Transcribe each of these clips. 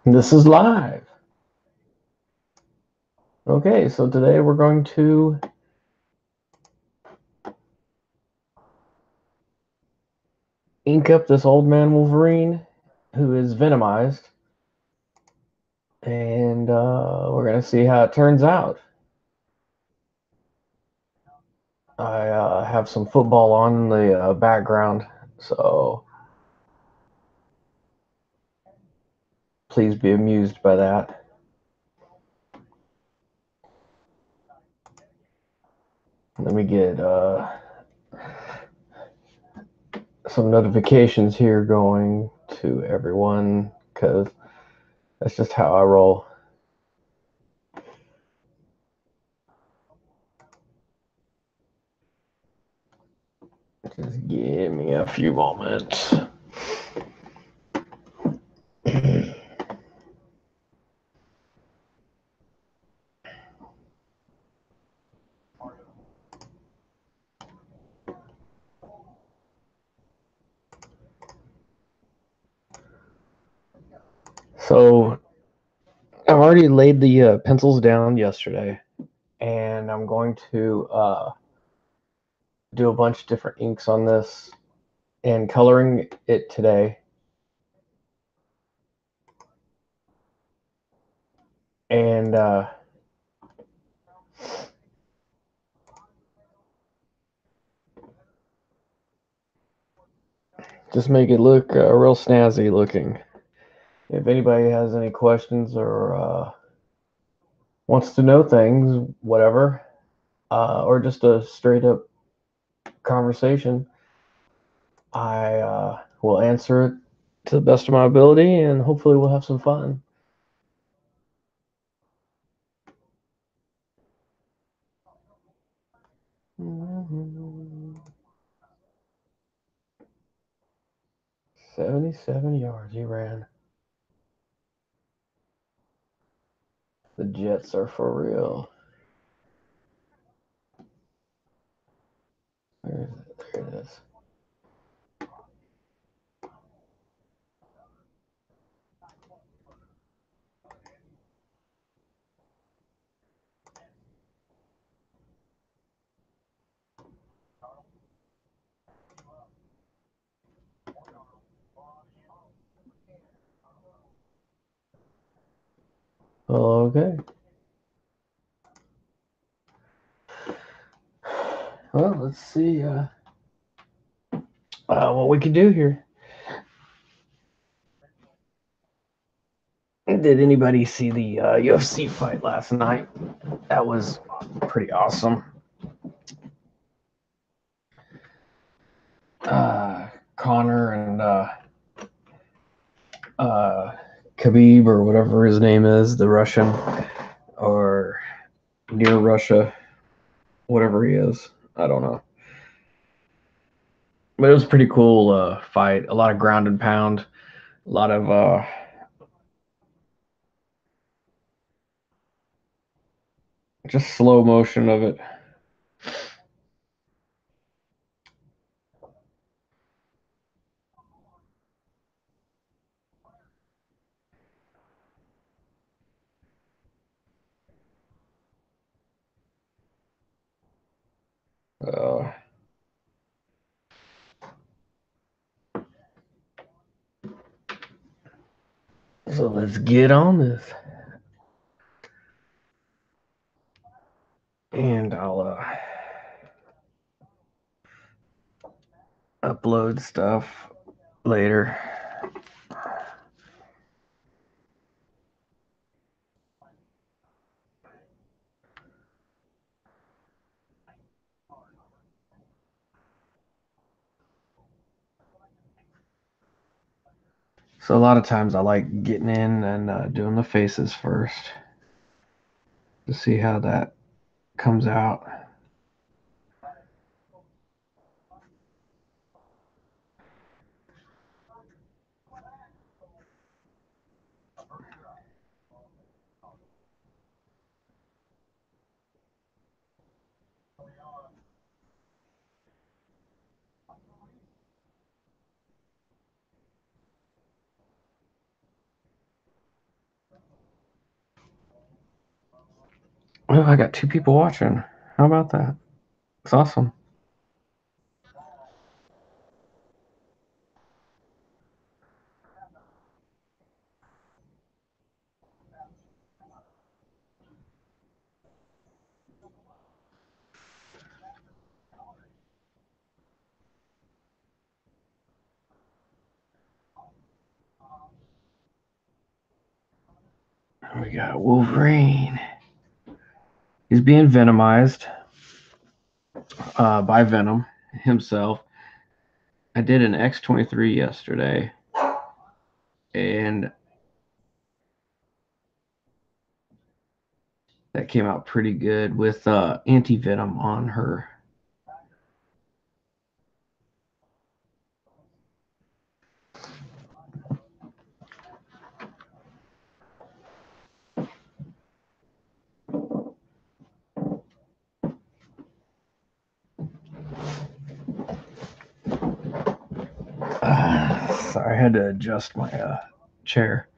This is live. Okay, so today we're going to ink up this old man Wolverine who is venomized, and we're going to see how it turns out. I have some football on in the background, so please be amused by that. Let me get some notifications here going to everyone because that's just how I roll. Just give me a few moments. So I've already laid the pencils down yesterday, and I'm going to do a bunch of different inks on this and coloring it today. And just make it look real snazzy looking. If anybody has any questions or wants to know things, whatever, or just a straight up conversation, I will answer it to the best of my ability, and hopefully we'll have some fun. Mm-hmm. 77 yards he ran. The Jets are for real. Where is it? There it is. Okay. Well, let's see what we can do here. Did anybody see the UFC fight last night? That was pretty awesome. Connor and uh, Khabib, or whatever his name is, the Russian, or near Russia, whatever he is. I don't know. But it was a pretty cool fight. A lot of ground and pound. A lot of just slow motion of it. Uh, so let's get on this. And I'll upload stuff later. So a lot of times I like getting in and doing the faces first to see how that comes out. Oh, I got 2 people watching. How about that? It's awesome. We got Wolverine. He's being venomized by Venom himself. I did an X-23 yesterday, and that came out pretty good with anti-venom on her. Sorry, I had to adjust my chair.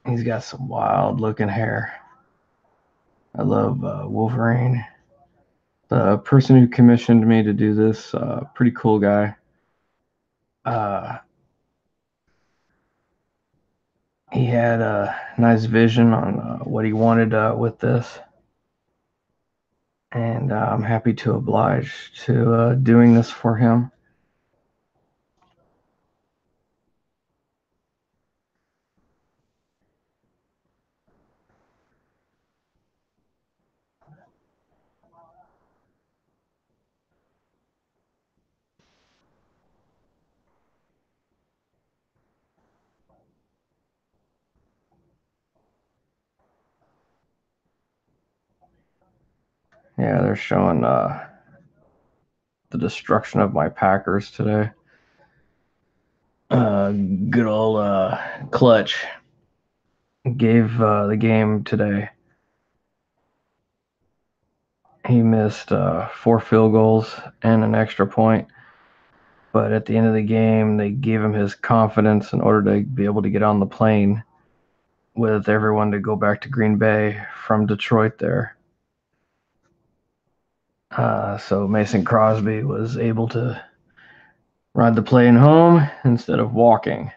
He's got some wild looking hair. I love Wolverine. The person who commissioned me to do this, pretty cool guy. Uh, he had a nice vision on what he wanted with this, and I'm happy to oblige to doing this for him. Yeah, they're showing the destruction of my Packers today. Good old Clutch gave the game today. He missed 4 field goals and an extra point. But at the end of the game, they gave him his confidence in order to be able to get on the plane with everyone to go back to Green Bay from Detroit there. So Mason Crosby was able to ride the plane home instead of walking.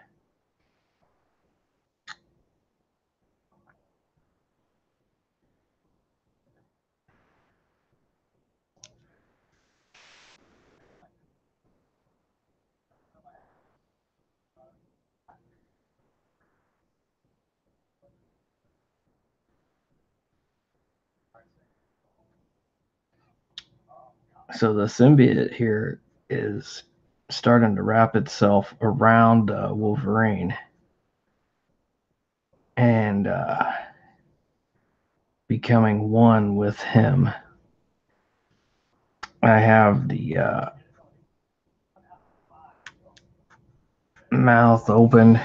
So the symbiote here is starting to wrap itself around Wolverine and becoming one with him. I have the mouth open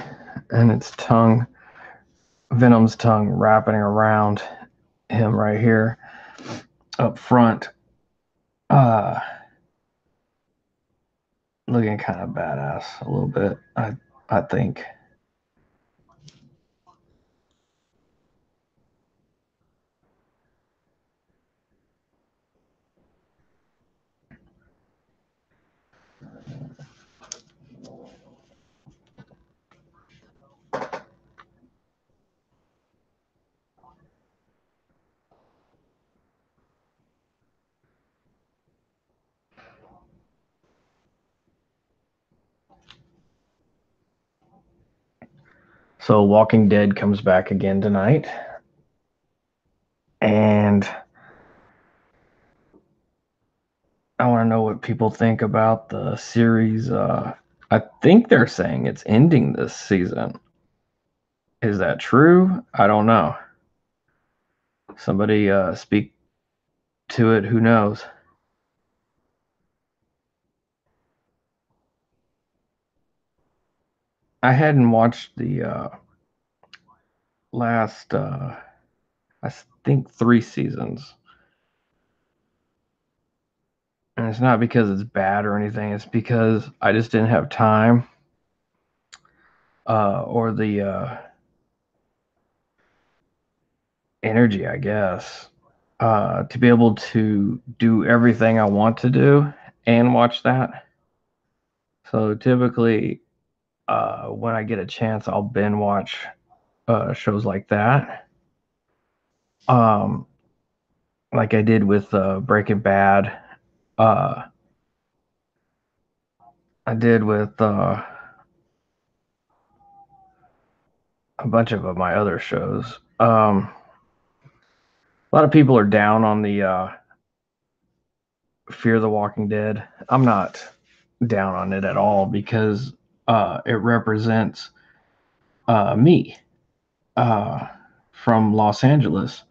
and its tongue, Venom's tongue, wrapping around him right here up front. Uh, Looking kind of badass a little bit, I think. So Walking Dead comes back again tonight, and I want to know what people think about the series. I think they're saying it's ending this season. Is that true? I don't know. Somebody speak to it. Who knows? I hadn't watched the last, I think 3 seasons, And it's not because it's bad or anything. It's because I just didn't have time or the energy, I guess, to be able to do everything I want to do and watch that. So typically, when I get a chance, I'll binge watch shows like that. Um, like I did with Breaking Bad. Uh, I did with a bunch of my other shows. A lot of people are down on the Fear the Walking Dead. I'm not down on it at all because it represents me uh, from Los Angeles,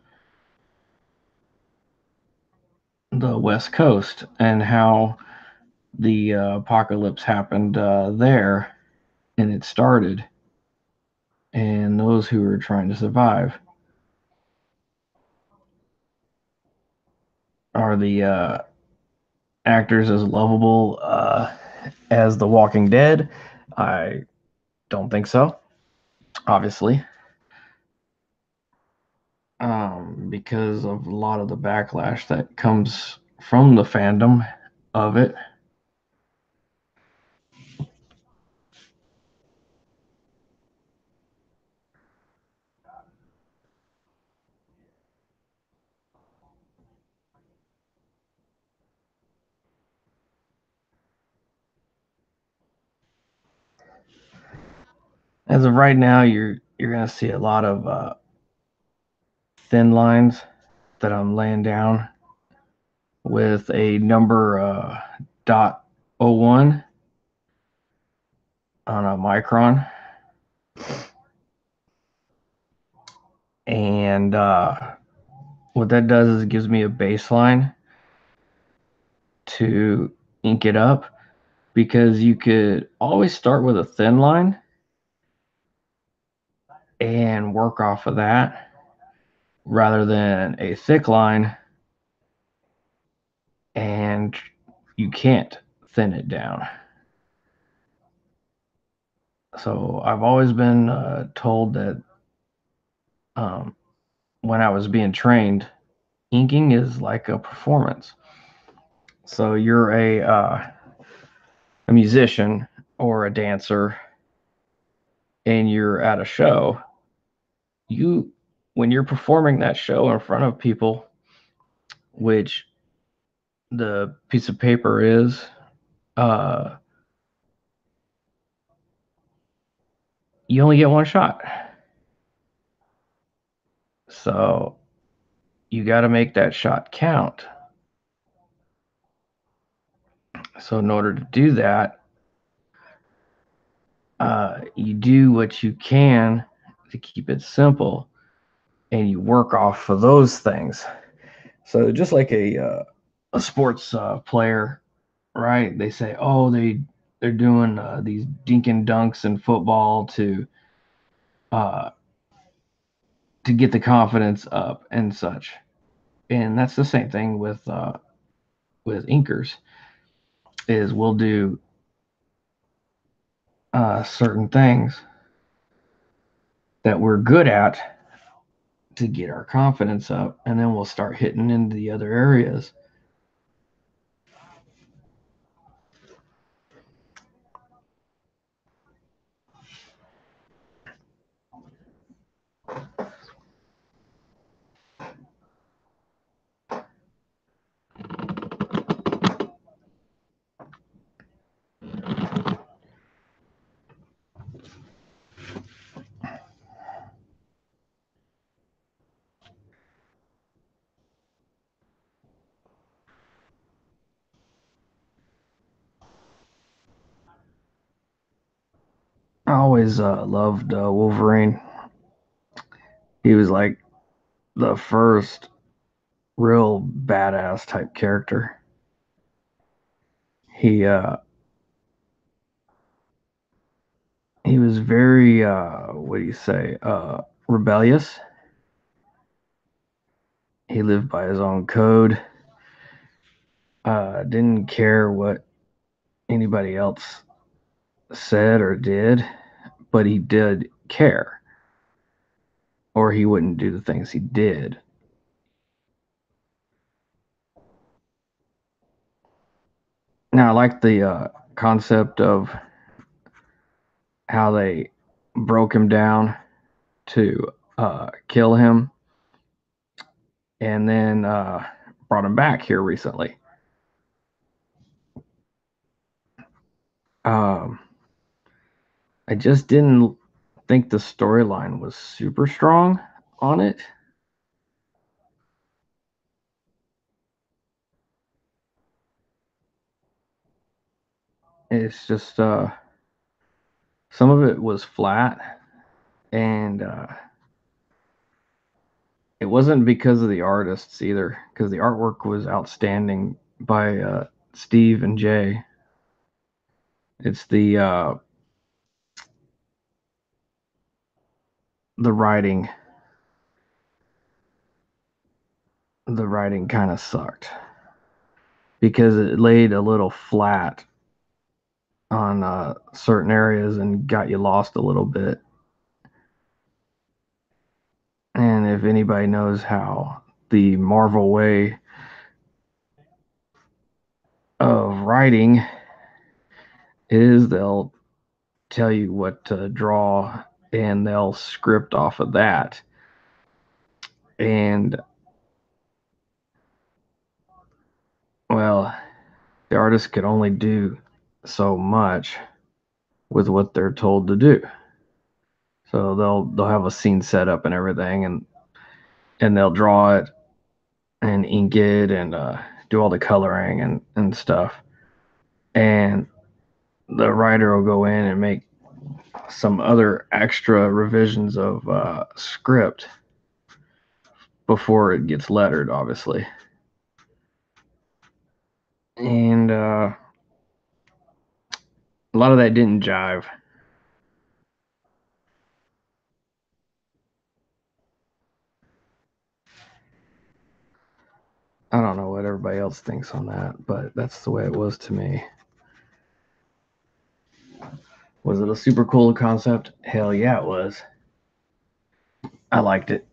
the West Coast, and how the apocalypse happened there and it started, and those who were trying to survive are the actors as lovable as The Walking Dead? I don't think so, obviously, because of a lot of the backlash that comes from the fandom of it. As of right now, you're gonna see a lot of thin lines that I'm laying down with a number dot oh 01 on a micron, and what that does is it gives me a baseline to ink it up because you could always start with a thin line and work off of that rather than a thick line and you can't thin it down. So I've always been told that um, when I was being trained, inking is like a performance. So you're a musician or a dancer and you're at a show, you when you're performing that show in front of people, which the piece of paper is, uh, you only get one shot. So you got to make that shot count. So in order to do that, you do what you can to keep it simple, and you work off of those things. So just like a sports player, right? They say, oh, they're doing these dink and dunks in football uh, to get the confidence up and such. And that's the same thing with inkers. Is we'll do certain things that we're good at to get our confidence up, and then we'll start hitting into the other areas. I always loved Wolverine. He was like the first real badass type character. He he was very what do you say rebellious. He lived by his own code. Didn't care what anybody else said or did, but he did care, or he wouldn't do the things he did. Now, I like the concept of how they broke him down to kill him and then brought him back here recently. Um, I just didn't think the storyline was super strong on it. It's just some of it was flat, and it wasn't because of the artists either, because the artwork was outstanding by Steve and Jay. It's the writing. The writing kind of sucked because it laid a little flat on certain areas and got you lost a little bit. And if anybody knows how the Marvel way of writing is, they'll tell you what to draw and they'll script off of that. And well, the artist could only do so much with what they're told to do. So they'll have a scene set up and everything, and they'll draw it and ink it and do all the coloring and stuff. And the writer will go in and make some other extra revisions of script before it gets lettered, obviously. And a lot of that didn't jive. I don't know what everybody else thinks on that, but that's the way it was to me. Was it a super cool concept? Hell yeah, it was. I liked it.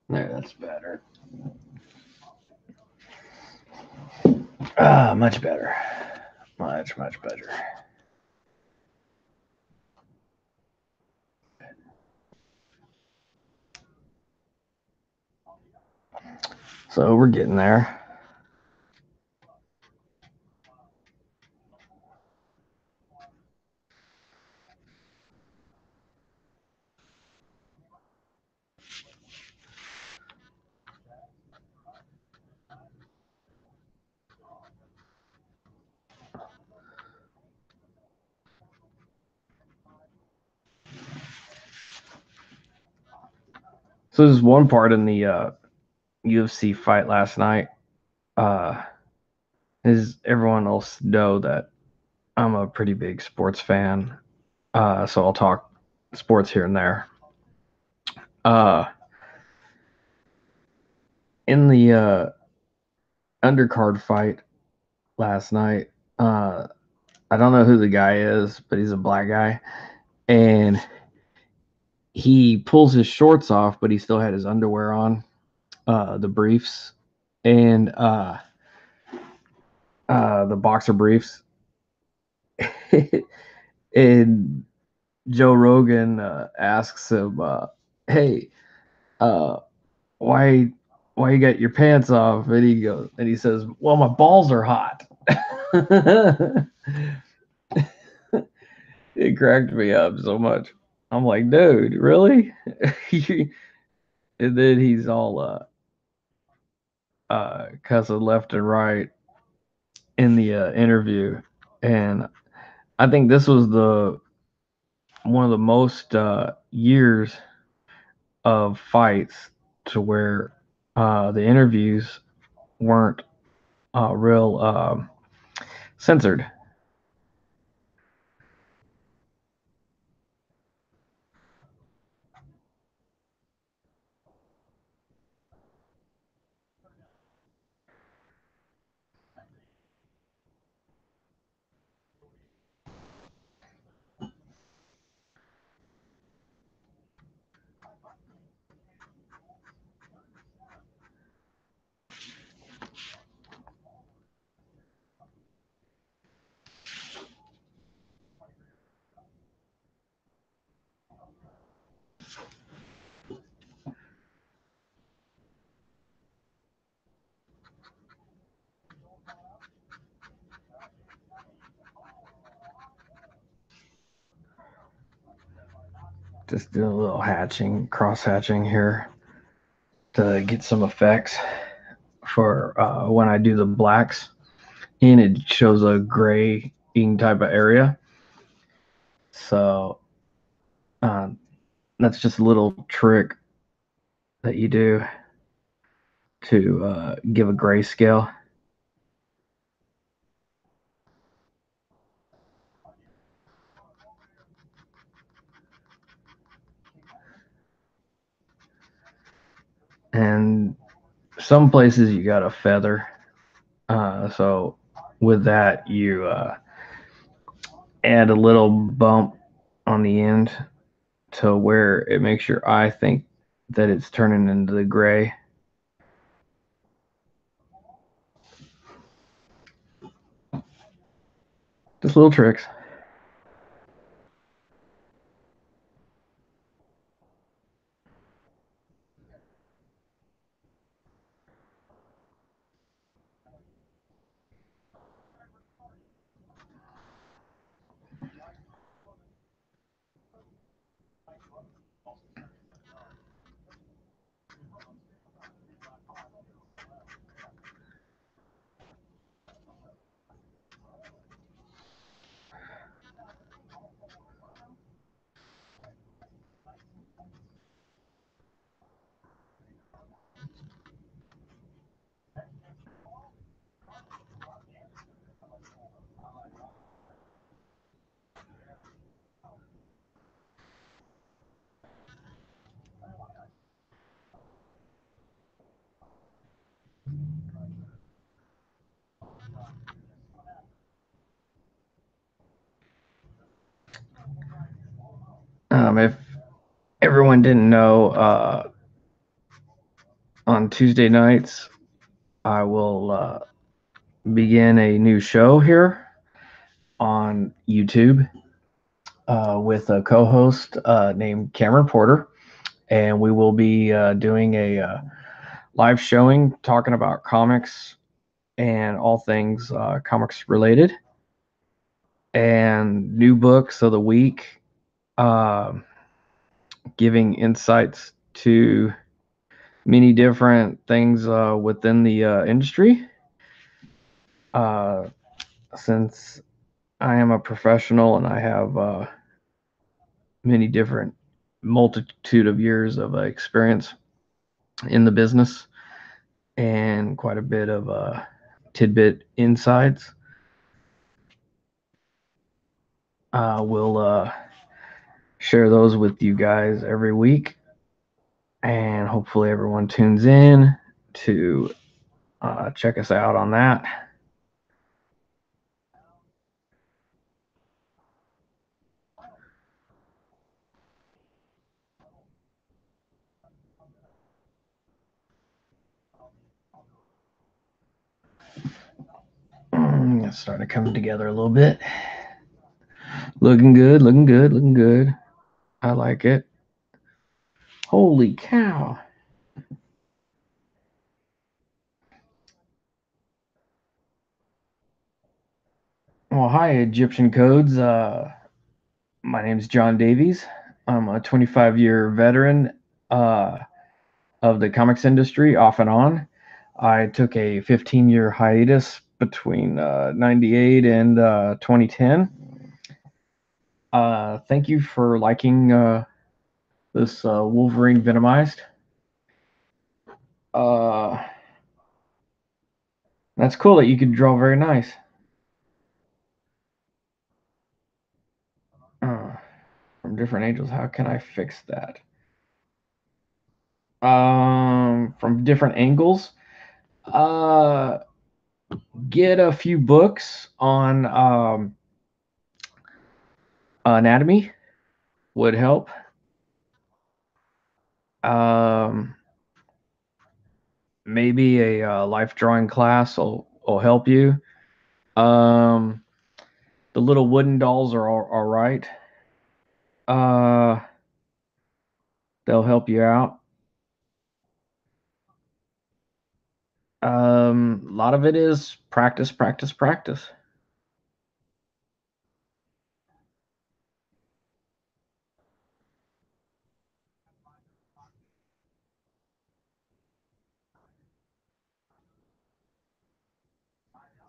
There, that's better. Much better. Much better. So we're getting there. So there's one part in the UFC fight last night. Uh, is everyone else know that I'm a pretty big sports fan, so I'll talk sports here and there. Uh, in the undercard fight last night, I don't know who the guy is, but he's a black guy, and he pulls his shorts off, but he still had his underwear on, the briefs, and the boxer briefs. And Joe Rogan asks him, "Hey, uh, why why you got your pants off?" And he says, "Well, my balls are hot." It cracked me up so much. I'm like, dude, really? And then he's all cussing left and right in the interview, and I think this was the one of the most years of fights to where the interviews weren't real censored. Just do a little hatching, cross hatching here to get some effects for when I do the blacks. And it shows a graying type of area. So uh, that's just a little trick that you do to give a grayscale. And some places you got a feather. So with that, you add a little bump on the end to where it makes your eye think that it's turning into the gray. Just little tricks. If everyone didn't know, on Tuesday nights, I will begin a new show here on YouTube with a co host named Cameron Porter. And we will be doing a live showing talking about comics and all things comics related and new books of the week, uh, giving insights to many different things within the industry. Uh, since I am a professional and I have many different multitude of years of experience in the business and quite a bit of tidbit insights, we'll share those with you guys every week. And hopefully everyone tunes in to check us out on that. It's starting to come together a little bit. Looking good, looking good, looking good. I like it. Holy cow. Well, hi, Egyptian Codes. My name's John Davies. I'm a 25-year veteran uh, of the comics industry, off and on. I took a 15-year hiatus between 98 and 2010. Thank you for liking this Wolverine Venomized. Uh, that's cool that you could draw very nice. Uh, from different angels, how can I fix that? From different angles. Uh, get a few books on anatomy would help. Um, maybe a life drawing class will help you. Um, the little wooden dolls are all right. Uh, they'll help you out. A lot of it is practice, practice, practice.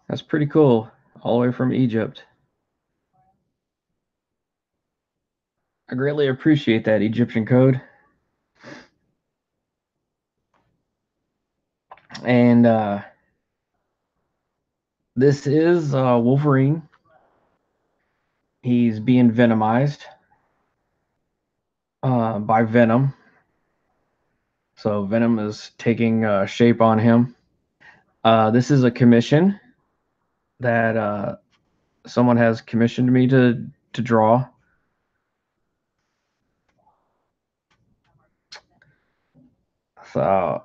That's pretty cool. All the way from Egypt. I greatly appreciate that Egyptian code. And this is Wolverine. He's being venomized by Venom. So Venom is taking shape on him. This is a commission that someone has commissioned me to draw. So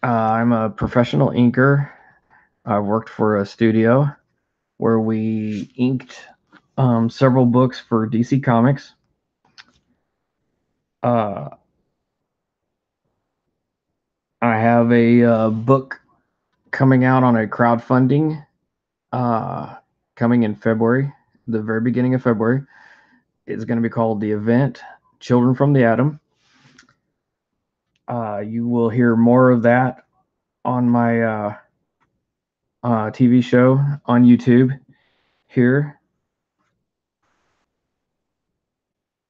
I'm a professional inker. I worked for a studio where we inked several books for DC Comics. Uh, I have a book coming out on a crowdfunding coming in February, the very beginning of February. It's going to be called The Event Children from the Atom. You will hear more of that on my TV show on YouTube here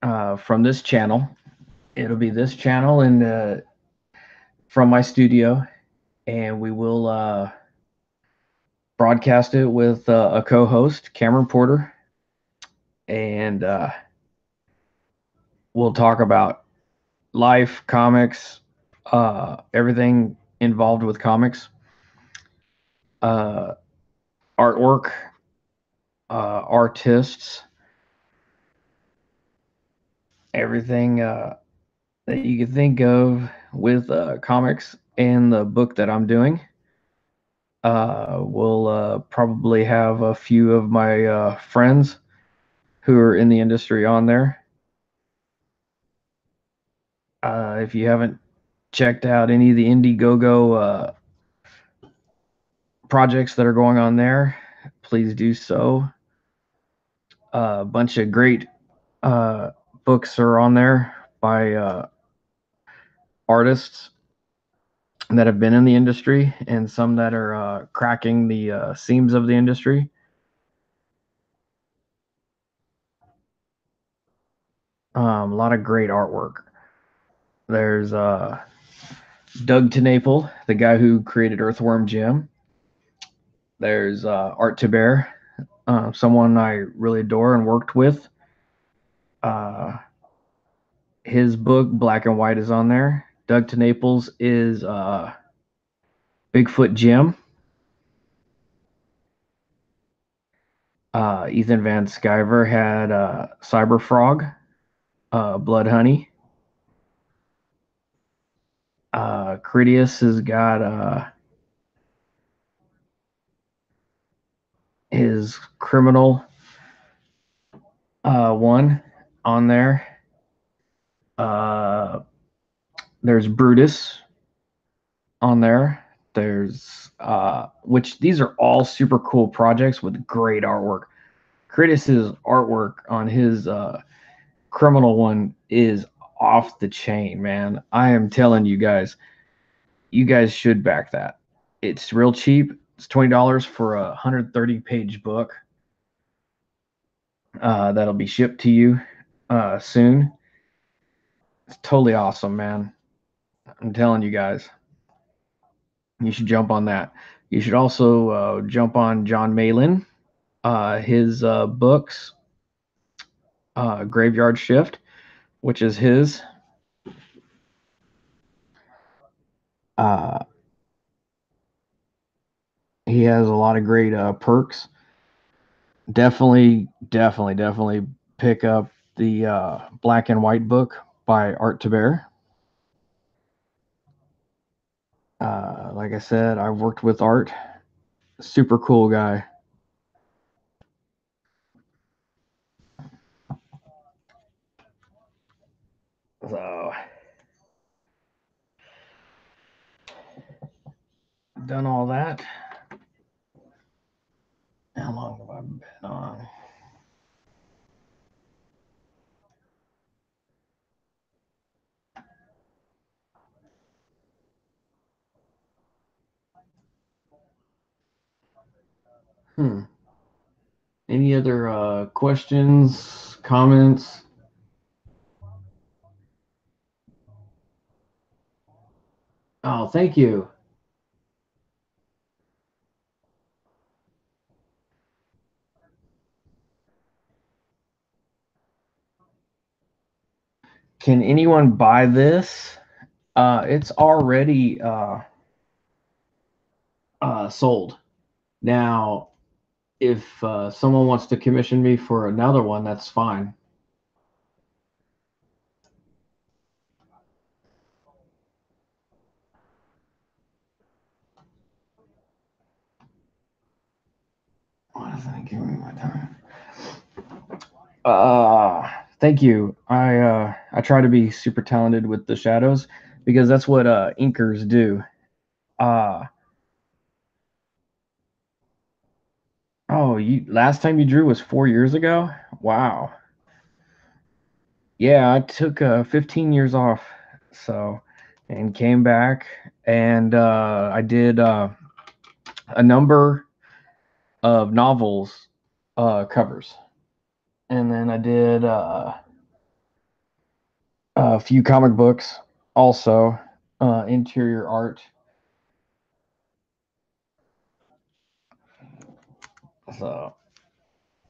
from this channel. It'll be this channel and from my studio, and we will broadcast it with a co-host, Cameron Porter, and we'll talk about life, comics, everything involved with comics, uh, artwork, artists, everything that you could think of with comics and the book that I'm doing. We'll probably have a few of my friends who are in the industry on there. If you haven't checked out any of the Indiegogo projects that are going on there, please do so. A bunch of great books are on there by artists that have been in the industry and some that are cracking the seams of the industry. A lot of great artwork. There's Doug TeNapel, the guy who created Earthworm Jim. There's Art Taber, someone I really adore and worked with. Uh, his book Black and White is on there. Doug TeNaples is Bigfoot Jim. Ethan Van Sciver had Cyber Frog, Blood Honey. Critias has got his criminal one on there. There's Brutus on there. There's which these are all super cool projects with great artwork. Curtis's artwork on his criminal one is off the chain, man. I am telling you guys should back that. It's real cheap. It's $20 for a 130-page book that'll be shipped to you soon. It's totally awesome, man. I'm telling you guys, you should jump on that. You should also jump on John Malin, his books, Graveyard Shift, which is his. Uh, he has a lot of great perks. Definitely pick up the Black and White book by Art to Bear. Like I said, I've worked with Art. Super cool guy. So, done all that. How long have I been on? Any other questions, comments? Oh, thank you. Can anyone buy this? It's already sold. Now, if someone wants to commission me for another one, that's fine. Why doesn't it give me my time? Thank you. I try to be super talented with the shadows because that's what inkers do. Uh oh, you last time you drew was 4 years ago? Wow. Yeah, I took 15 years off, so and came back and I did a number of novels covers, and then I did a few comic books, also interior art. So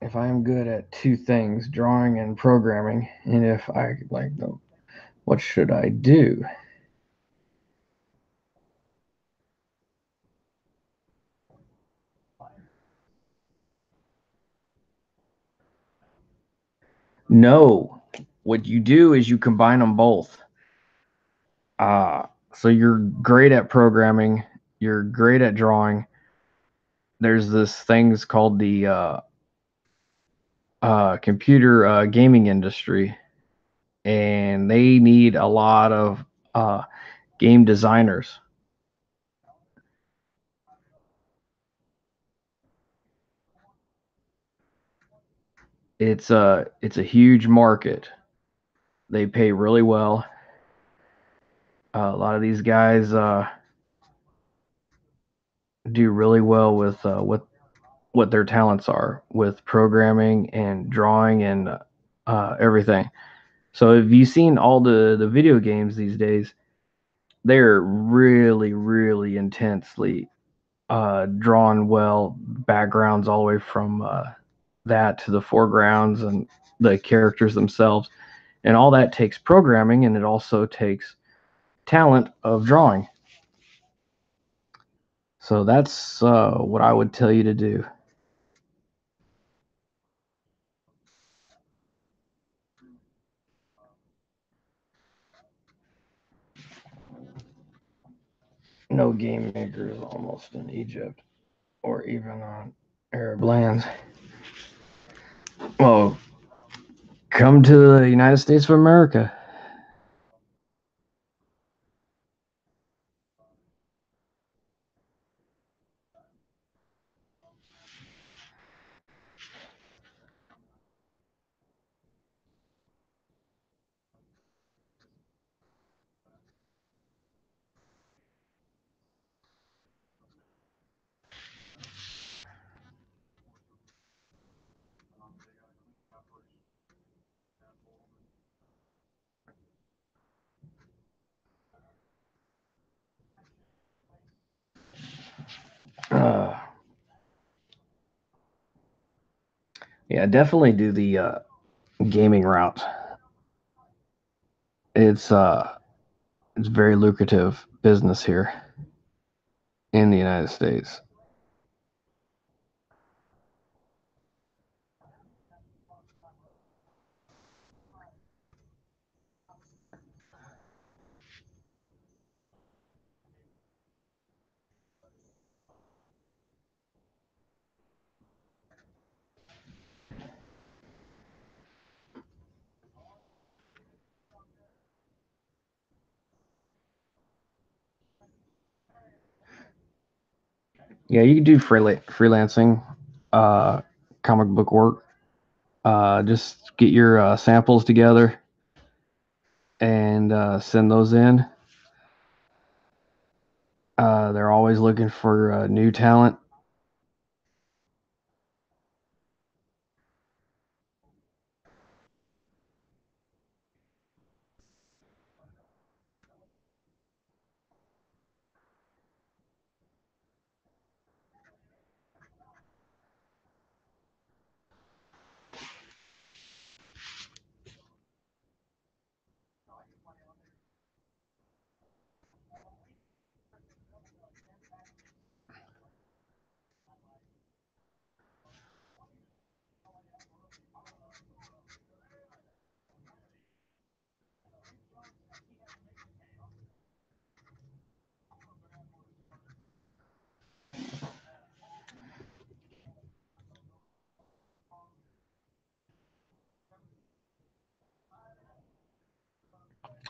if I am good at two things, drawing and programming, and if I like them, what should I do? No. What you do is you combine them both. So you're great at programming, you're great at drawing. There's this things called the computer gaming industry, and they need a lot of uh, game designers. It's a huge market. They pay really well. A lot of these guys do really well with what their talents are with programming and drawing and everything. So have you seen all the video games these days? They're really intensely drawn well, backgrounds all the way from that to the foregrounds and the characters themselves. And all that takes programming, and it also takes talent of drawing. So that's what I would tell you to do. No game makers almost in Egypt or even on Arab lands. Well, come to the United States of America. Yeah, definitely do the gaming route. It's very lucrative business here in the United States. Yeah, you can do freelancing, uh, comic book work. Just get your samples together and send those in. They're always looking for new talent.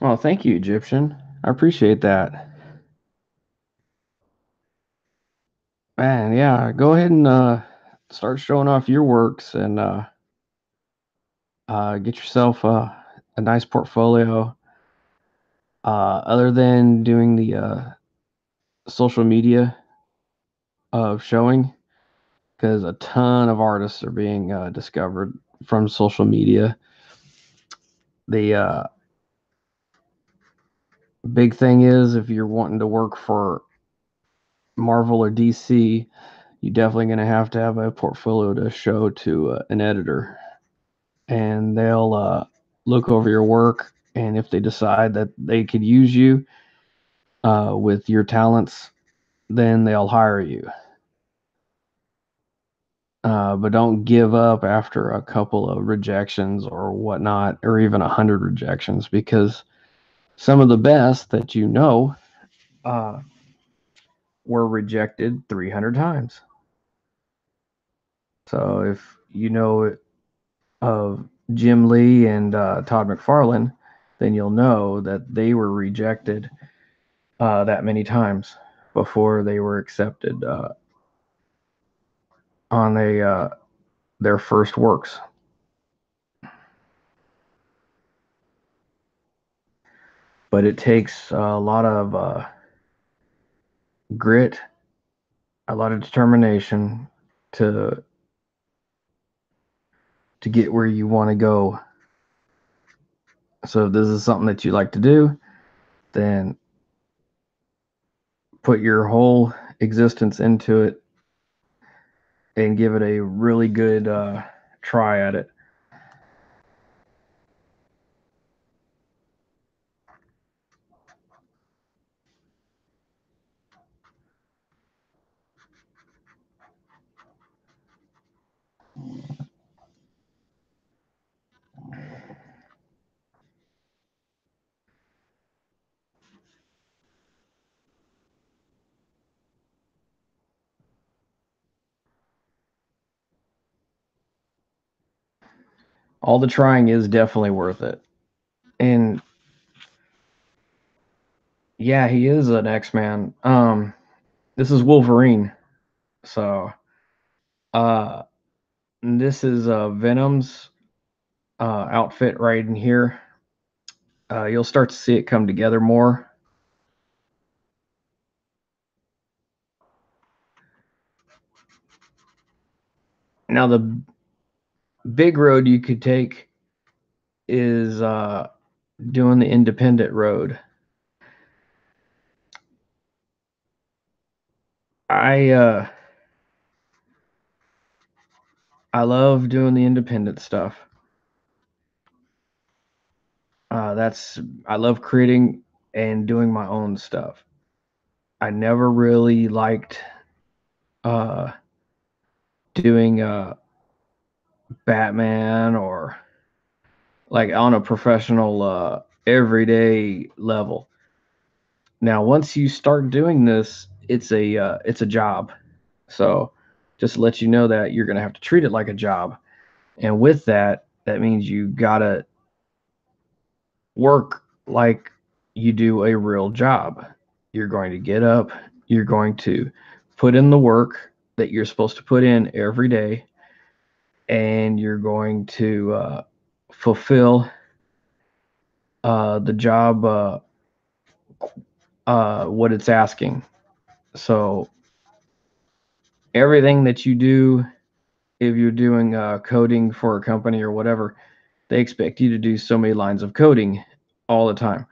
Oh, thank you, Egyptian. I appreciate that. Man, yeah, go ahead and start showing off your works and get yourself a nice portfolio. Other than doing the social media of showing, because a ton of artists are being discovered from social media. The big thing is if you're wanting to work for Marvel or DC, you're definitely going to have a portfolio to show to an editor, and they'll look over your work. And if they decide that they could use you with your talents, then they'll hire you. But don't give up after a couple of rejections or whatnot, or even 100 rejections, because some of the best that you know uh, were rejected 300 times. So if you know of Jim Lee and Todd McFarlane, then you'll know that they were rejected that many times before they were accepted on their first works. But it takes a lot of grit, a lot of determination to to get where you want to go. So if this is something that you like to do, then put your whole existence into it and give it a really good try at it. All the trying is definitely worth it. And yeah, he is an X-Man. This is Wolverine. So uh, this is Venom's outfit right in here. You'll start to see it come together more. Now the big road you could take is doing the independent road. I I love doing the independent stuff. That's I love creating and doing my own stuff. I never really liked uh, doing Batman or like on a professional everyday level. Now, once you start doing this, it's a job. So, just to let you know that you're gonna have to treat it like a job, and with that, that means you gotta work like you do a real job. You're going to get up, you're going to put in the work that you're supposed to put in every day, and you're going to fulfill the job what it's asking. So everything that you do, if you're doing coding for a company or whatever, they expect you to do so many lines of coding all the time.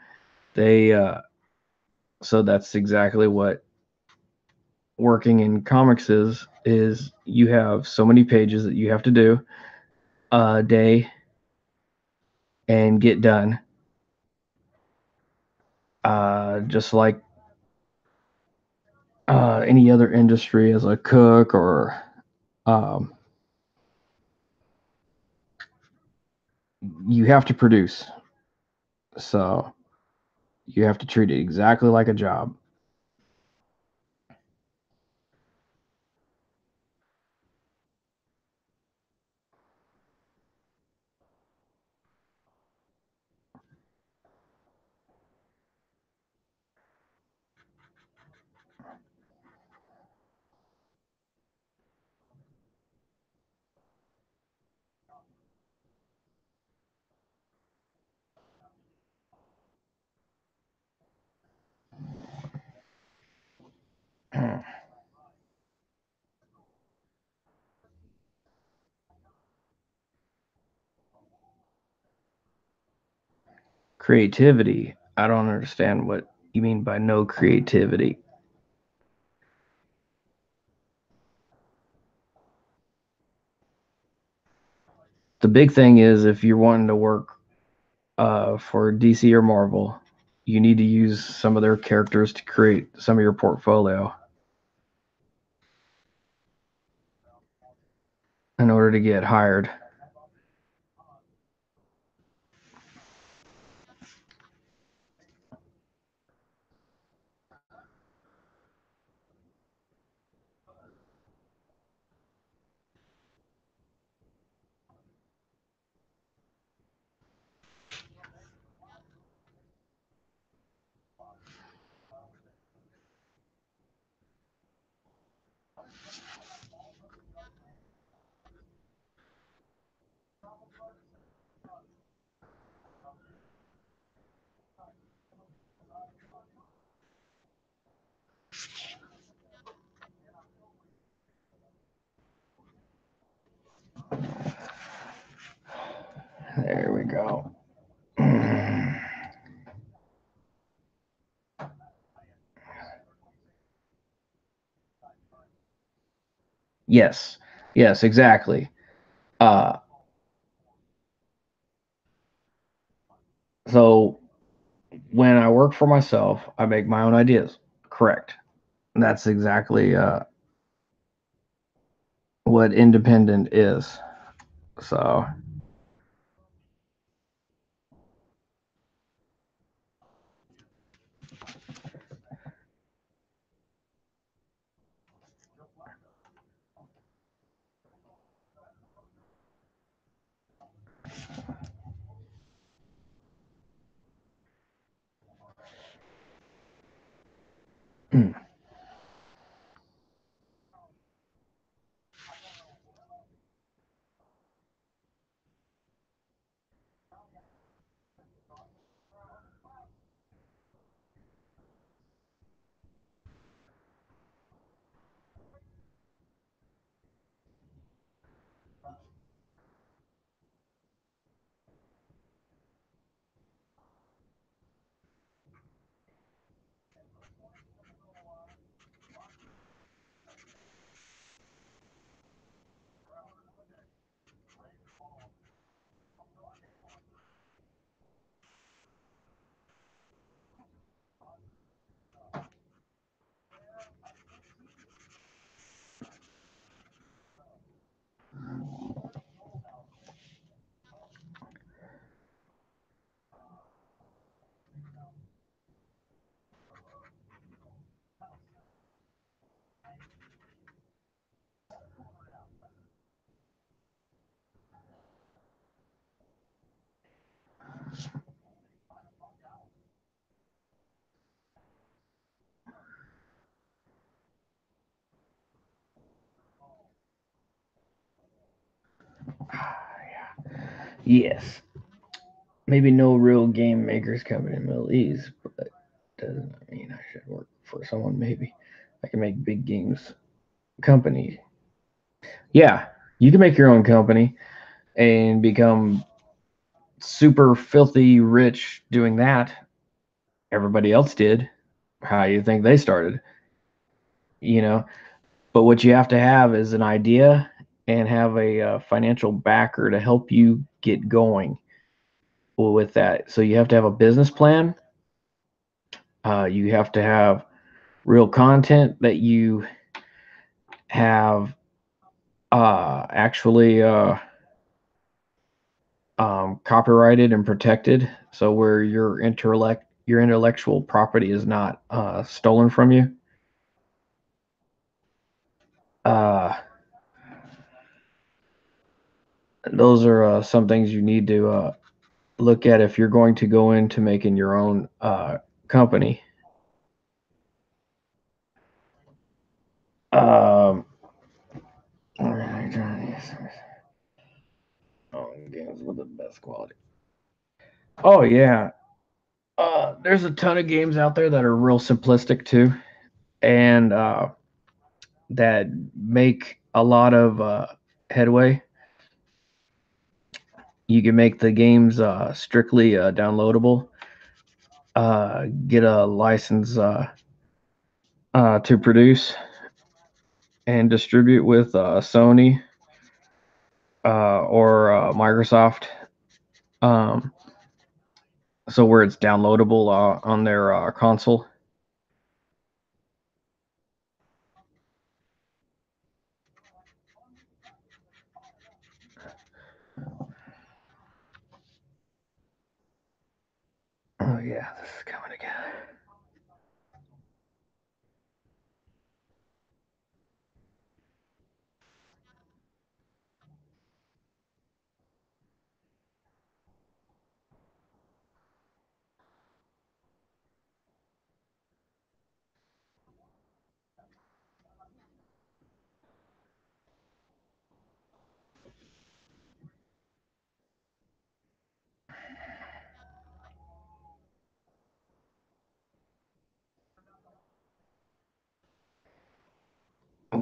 They so that's exactly what working in comics is you have so many pages that you have to do a day and get done. Just like any other industry as a cook or um, you have to produce. So you have to treat it exactly like a job. Creativity. I don't understand what you mean by no creativity. The big thing is if you're wanting to work for DC or Marvel, you need to use some of their characters to create some of your portfolio in order to get hired. There we go. Yes, yes, exactly. Uh, so when I work for myself, I make my own ideas. Correct. That's exactly what independent is. So, Yes. Maybe no real game makers coming in the Middle East, but doesn't mean I should work for someone. Maybe I can make big games company. Yeah, you can make your own company and become super filthy rich doing that. Everybody else did. How you think they started? You know, but what you have to have is an idea and have a financial backer to help you get going with that. So you have to have a business plan. You have to have real content that you have actually copyrighted and protected, so where your intellectual property is not stolen from you. Uh, those are some things you need to look at if you're going to go into making your own company. Um, games with the best quality. Oh yeah, there's a ton of games out there that are real simplistic too, and that make a lot of headway. You can make the games strictly downloadable. Get a license to produce and distribute with Sony or Microsoft. Um, so where it's downloadable on their console. Oh yeah, this is coming together.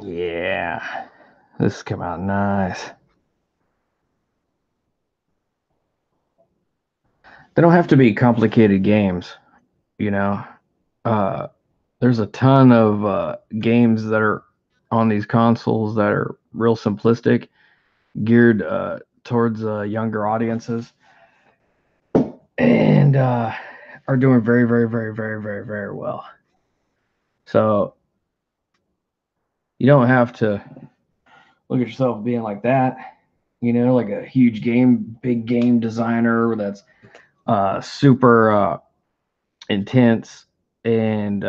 Yeah, this came out nice. They don't have to be complicated games, you know. Uh, there's a ton of games that are on these consoles that are real simplistic, geared towards younger audiences, and are doing very, very, very, very, very, very well. So you don't have to look at yourself being like that, like a huge big game designer that's super intense and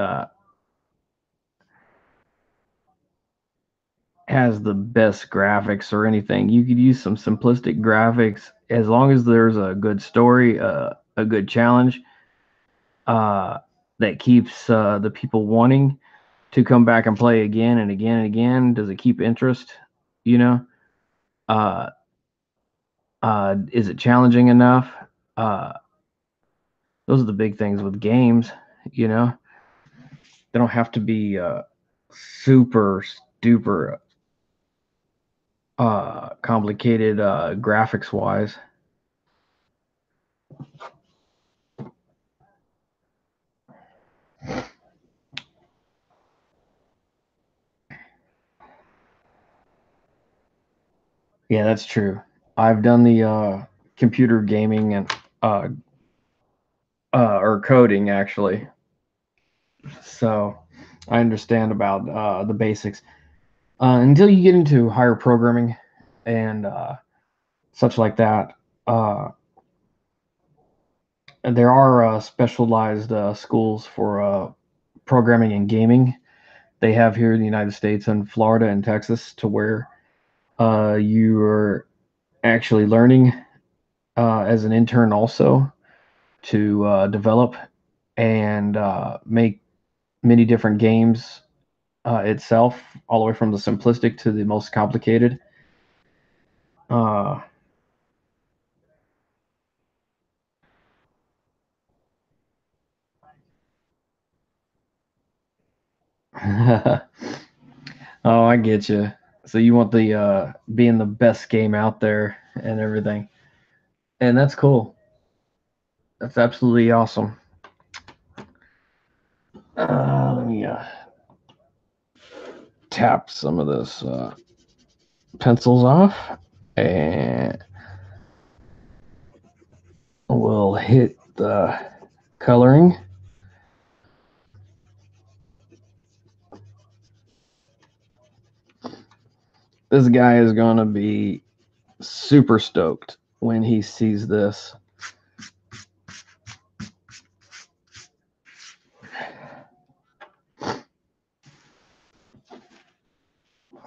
has the best graphics or anything. You could use some simplistic graphics as long as there's a good story, a good challenge uh, that keeps the people wanting to come back and play again and again and again. Does it keep interest? You know, uh, is it challenging enough? Uh, those are the big things with games. You know, they don't have to be super duper complicated graphics wise. Yeah, that's true. I've done the computer gaming and uh, or coding actually, so I understand about the basics. Until you get into higher programming and such like that, uh, there are specialized schools for programming and gaming. They have here in the United States and Florida and Texas, to where you are actually learning as an intern also to develop and make many different games itself, all the way from the simplistic to the most complicated. Uh, Oh, I get you. So you want the being the best game out there and everything, and that's cool. That's absolutely awesome. Let me tap some of this pencils off, and we'll hit the coloring. This guy is gonna be super stoked when he sees this.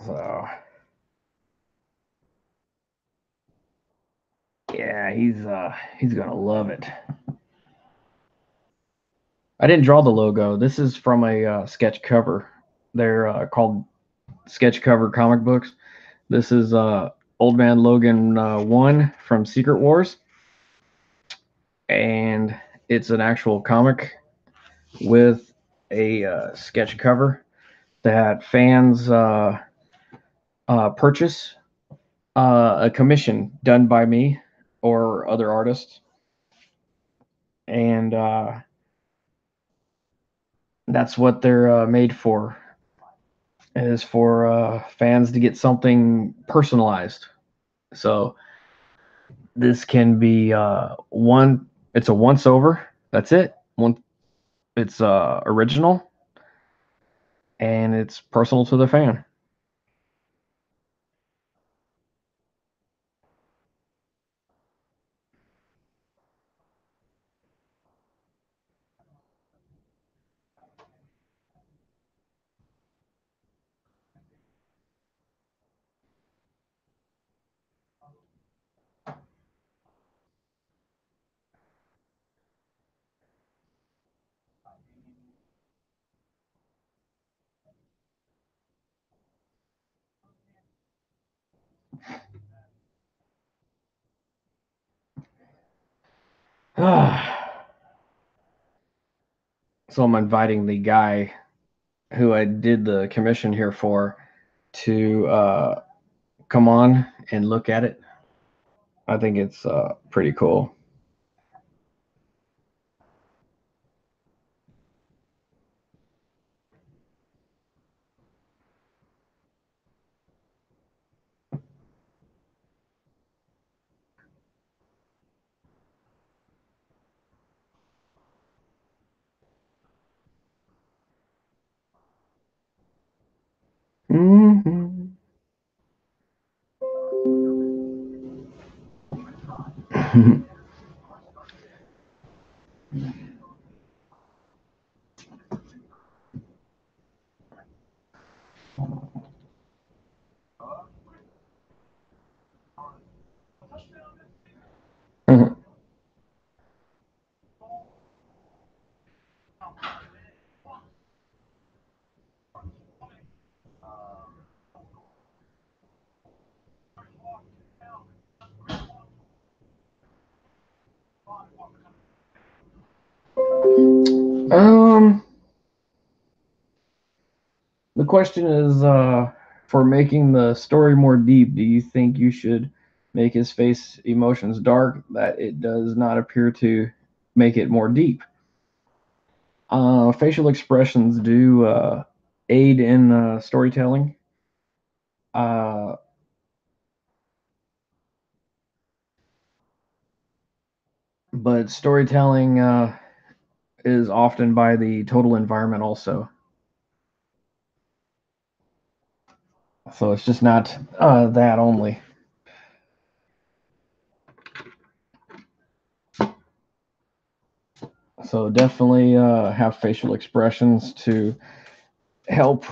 So yeah, he's gonna love it. I didn't draw the logo. This is from a sketch cover. They're called sketch cover comic books. This is Old Man Logan 1 from Secret Wars, and it's an actual comic with a sketch cover that fans purchase a commission done by me or other artists, and that's what they're made for. It is for fans to get something personalized. So this can be one. It's a once over. That's it. One. It's original and it's personal to the fan. So I'm inviting the guy who I did the commission here for to come on and look at it. I think it's pretty cool. Mm-hmm. um, the question is, for making the story more deep, do you think you should make his face emotions dark that it does not appear to make it more deep? Facial expressions do aid in storytelling, uh, but storytelling is often by the total environment also. So it's just not that only. So definitely have facial expressions to help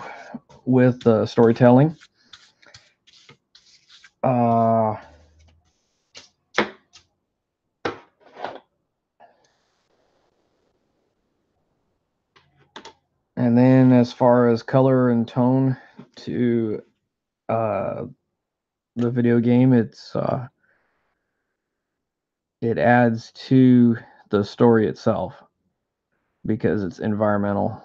with storytelling. Uh, and then as far as color and tone to uh, the video game, it adds to the story itself because it's environmental.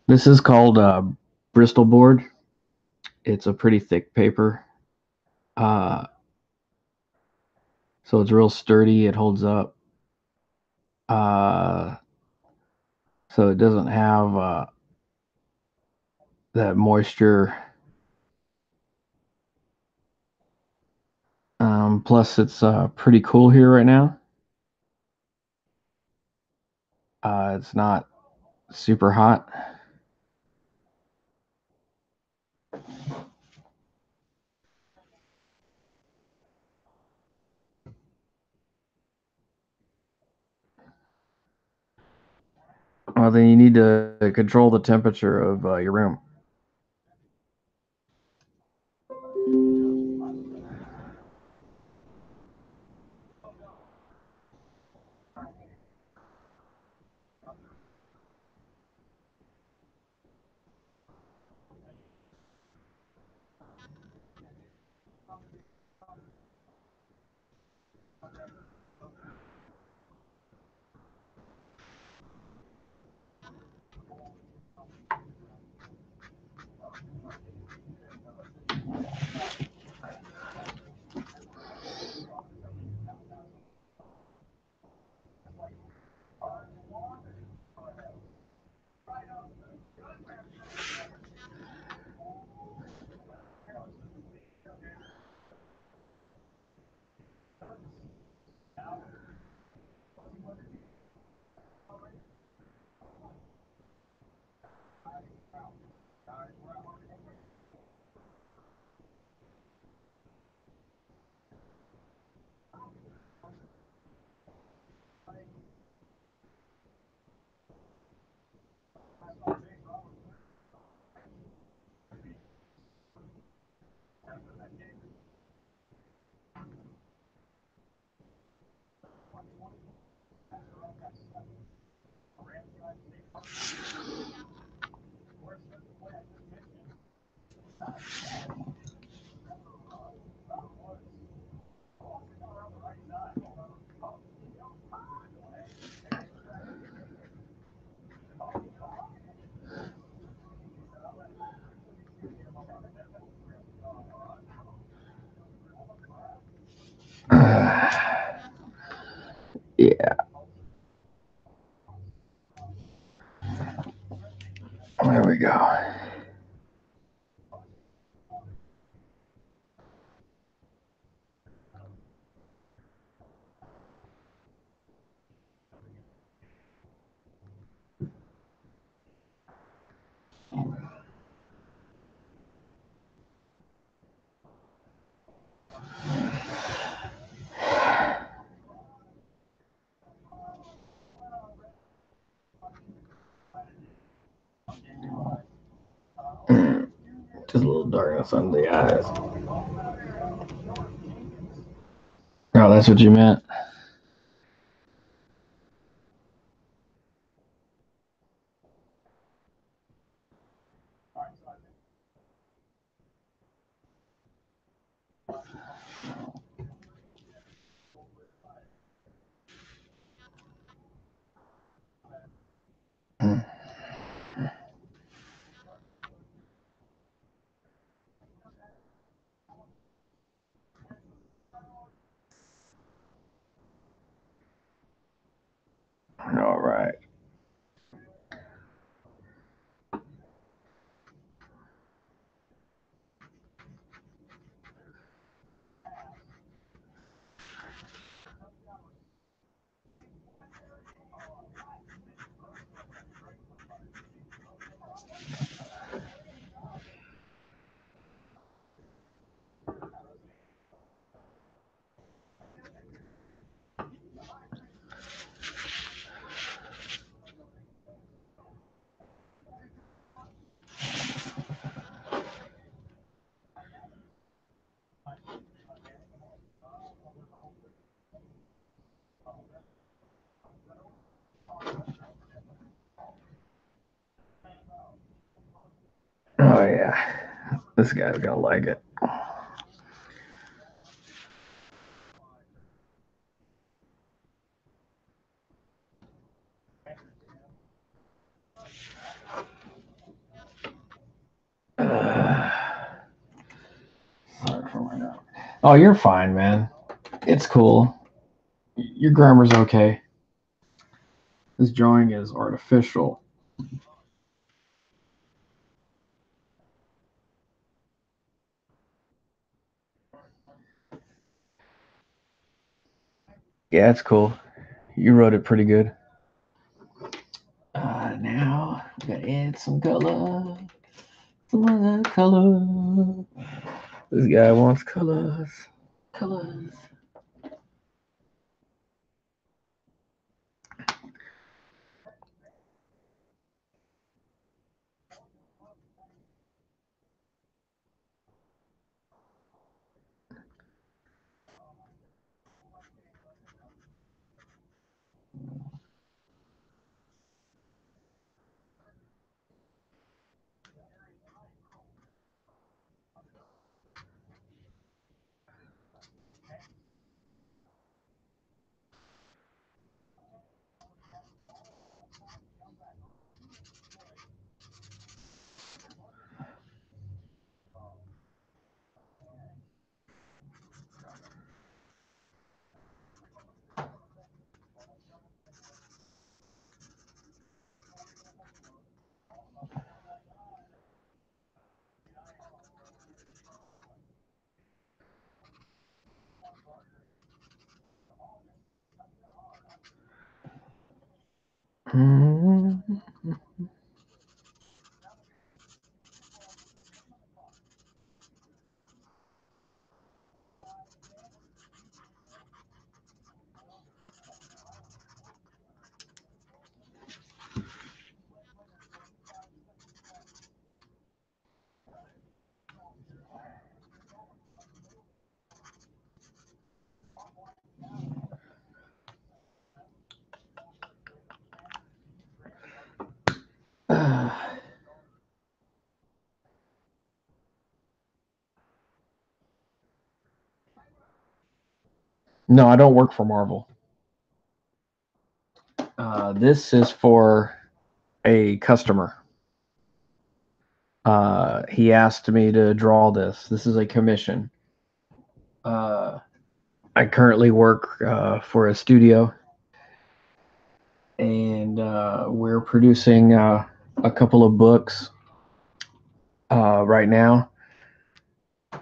This is called Bristol board. It's a pretty thick paper. So it's real sturdy. It holds up. So it doesn't have that moisture. Plus, it's pretty cool here right now. It's not super hot. Well, then you need to control the temperature of your room. Yeah, there we go. Just a little darkness under the eyes. Oh, that's what you meant. All right. Oh yeah, this guy's gonna like it. Uh, sorry for my note. Oh, you're fine, man. It's cool. Your grammar's okay. This drawing is artificial. Yeah, it's cool. You wrote it pretty good. Now we gotta add some color. Some other color. This guy wants colors. Colors. Mm-hmm. No, I don't work for Marvel. This is for a customer. He asked me to draw this. This is a commission. I currently work for a studio, and we're producing a couple of books right now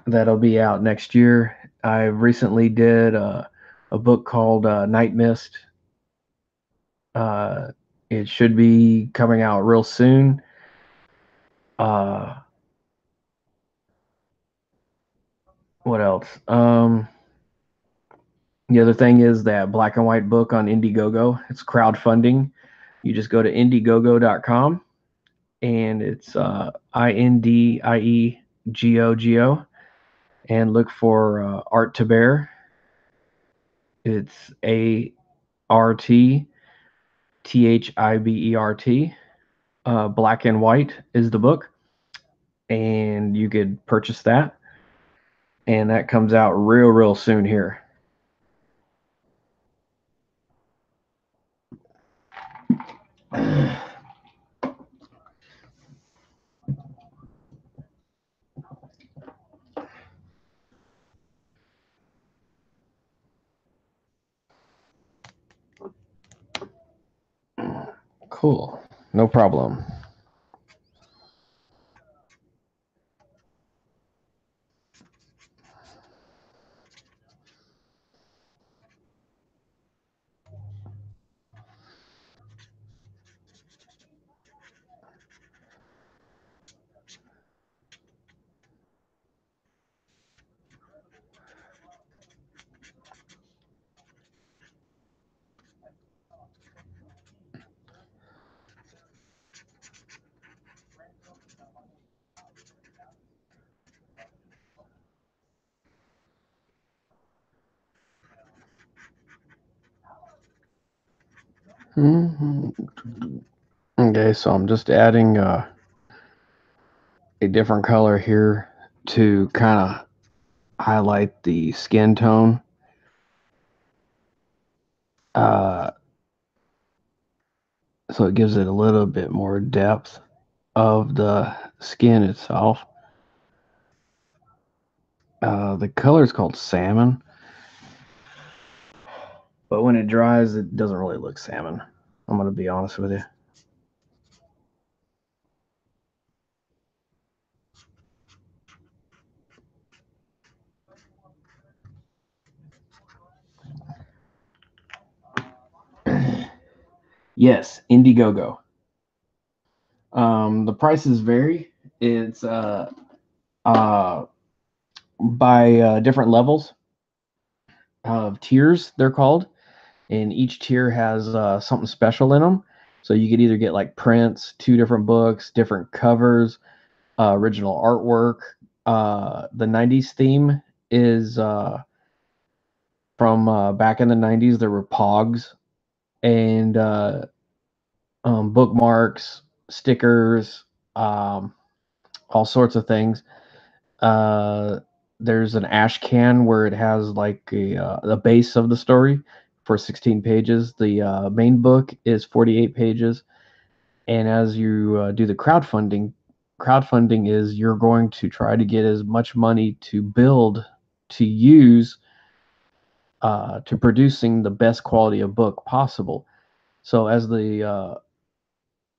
that'll be out next year. I recently did a book called Night Mist. Uh, it should be coming out real soon. Uh, what else? The other thing is that black and white book on Indiegogo. It's crowdfunding. You just go to indiegogo.com and it's INDIEGOGO and look for Art to Bear. It's ARTTHIBERT. Black and White is the book, and you could purchase that. And that comes out real soon here. Cool. No problem. Okay, so I'm just adding a different color here to kind of highlight the skin tone. So it gives it a little bit more depth of the skin itself. The color is called salmon, but when it dries, it doesn't really look salmon. I'm going to be honest with you. Yes, Indiegogo. The prices vary. It's uh, by different levels of tiers, they're called, and each tier has something special in them. So you could either get like prints, 2 different books, different covers, original artwork. The '90s theme is from back in the '90s. There were Pogs and bookmarks, stickers, um, all sorts of things. Uh, there's an ash can where it has like the base of the story for 16 pages. The main book is 48 pages. And as you do the crowdfunding is you're going to try to get as much money to build to use to producing the best quality of book possible. So as the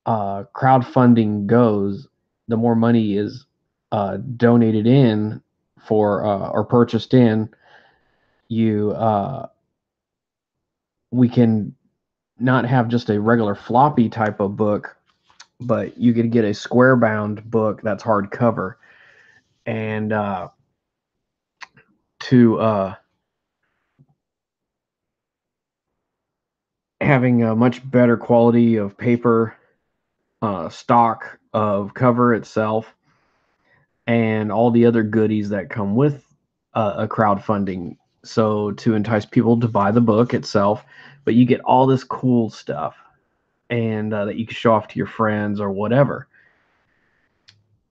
crowdfunding goes, the more money is donated in for or purchased in, you we can not have just a regular floppy type of book, but you could get a square bound book that's hardcover, and to having a much better quality of paper, stock of cover itself, and all the other goodies that come with a crowdfunding. So to entice people to buy the book itself, but you get all this cool stuff, and that you can show off to your friends or whatever.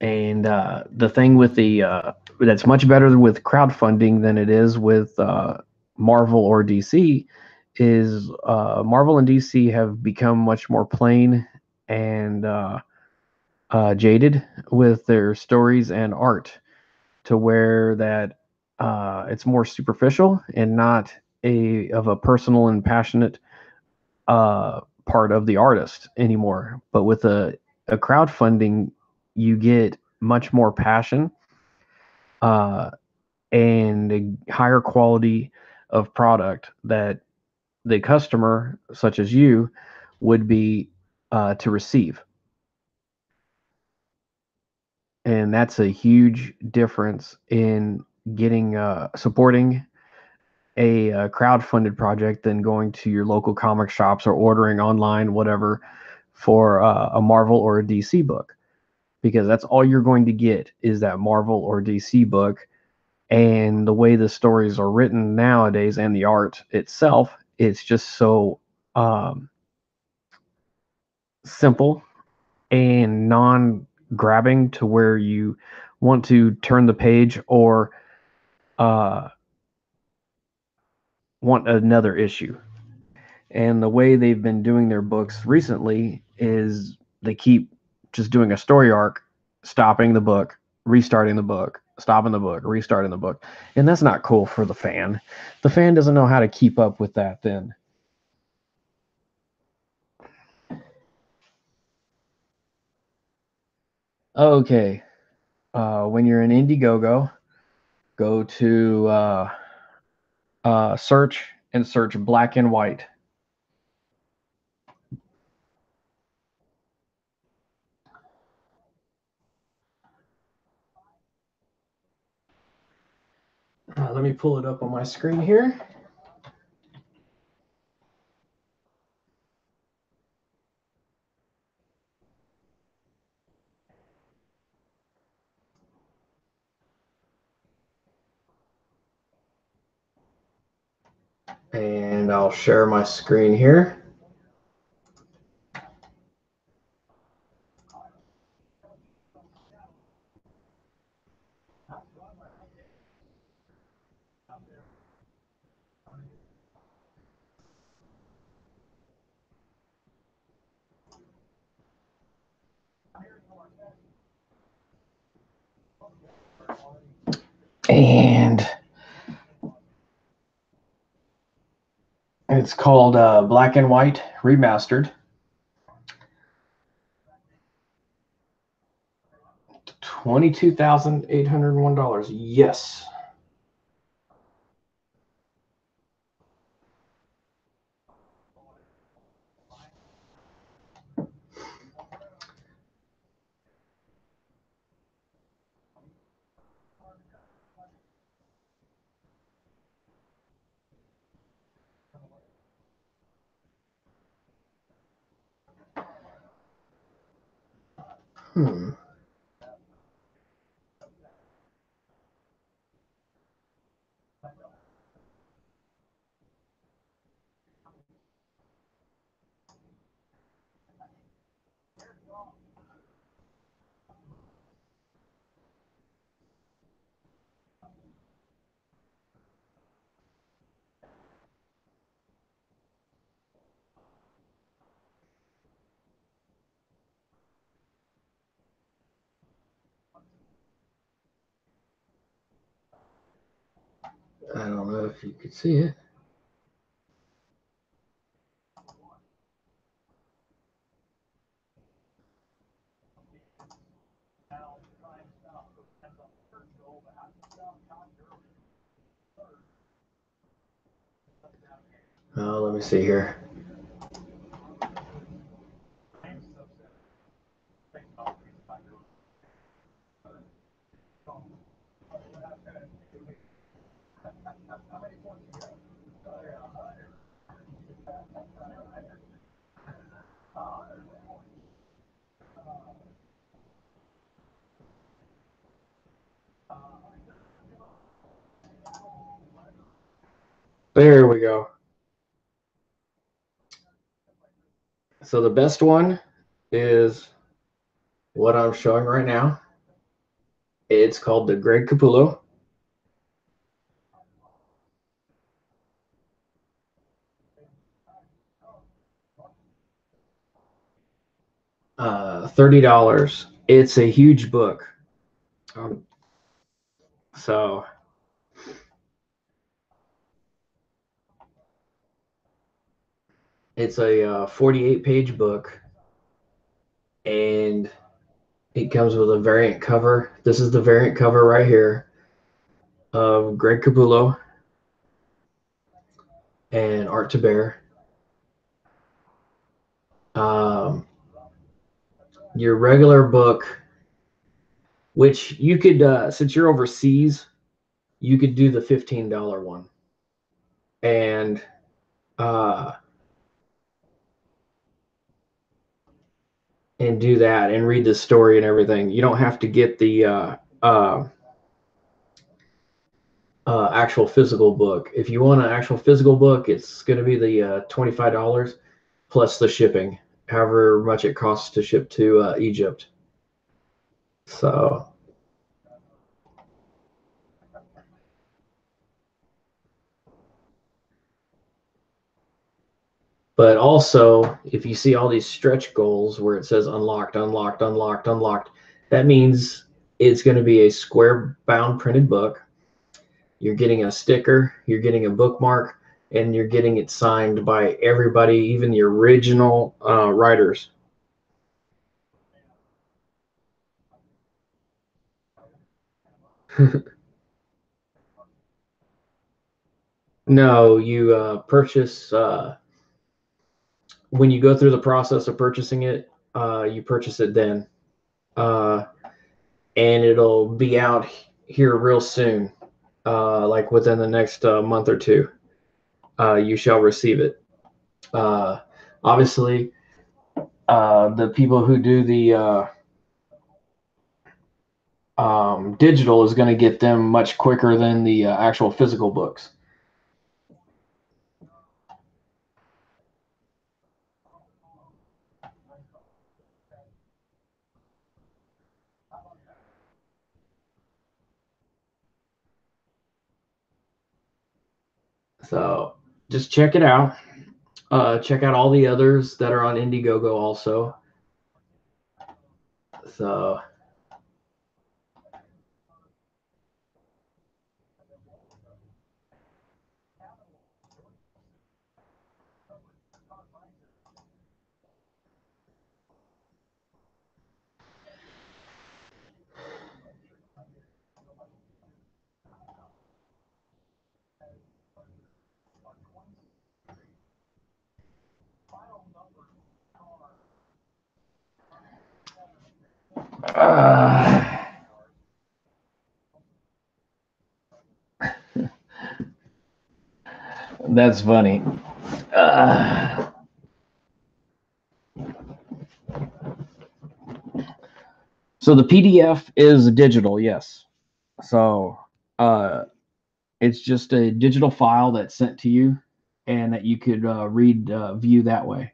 And the thing with the that's much better with crowdfunding than it is with Marvel or DC is Marvel and DC have become much more plain and jaded with their stories and art, to where that it's more superficial and not a personal and passionate part of the artist anymore. But with a crowdfunding, you get much more passion uh, and a higher quality of product that the customer, such as you, would be to receive. And that's a huge difference in getting supporting a crowd-funded project than going to your local comic shops or ordering online, whatever, for a Marvel or a DC book, because that's all you're going to get is that Marvel or DC book. And the way the stories are written nowadays and the art itself, it's just so simple and non-grabbing to where you want to turn the page or uh, want another issue. And the way they've been doing their books recently is they keep just doing a story arc, stopping the book, restarting the book, stopping the book, restarting the book. And that's not cool for the fan. The fan doesn't know how to keep up with that then. Okay. When you're in Indiegogo, go to search and search black and white. Let me pull it up on my screen here. And I'll share my screen here. And it's called Black and White Remastered. $22,801. Yes. Hmm. I don't know if you could see it. Let me see here. There we go. So the best one is what I'm showing right now. It's called the Greg Capullo. $30. It's a huge book. So it's a 48-page book, and it comes with a variant cover. This is the variant cover right here of Greg Capullo and Art to Bear. Your regular book, which you could, since you're overseas, you could do the $15 one, and uh, do that and read the story and everything. You don't have to get the actual physical book. If you want an actual physical book, it's going to be the $25 plus the shipping, however much it costs to ship to Egypt. So, but also, if you see all these stretch goals where it says unlocked, unlocked, unlocked, unlocked, that means it's going to be a square bound printed book. You're getting a sticker, you're getting a bookmark, and you're getting it signed by everybody, even the original writers. No, you purchase when you go through the process of purchasing it. You purchase it then, uh, and it'll be out here real soon, like within the next month or two. You shall receive it. Uh, Obviously, the people who do the digital is going to get them much quicker than the actual physical books. So just check it out. Check out all the others that are on Indiegogo also. So uh, that's funny. Uh, so the PDF is digital, yes. So uh, it's just a digital file that's sent to you, and that you could read, view that way.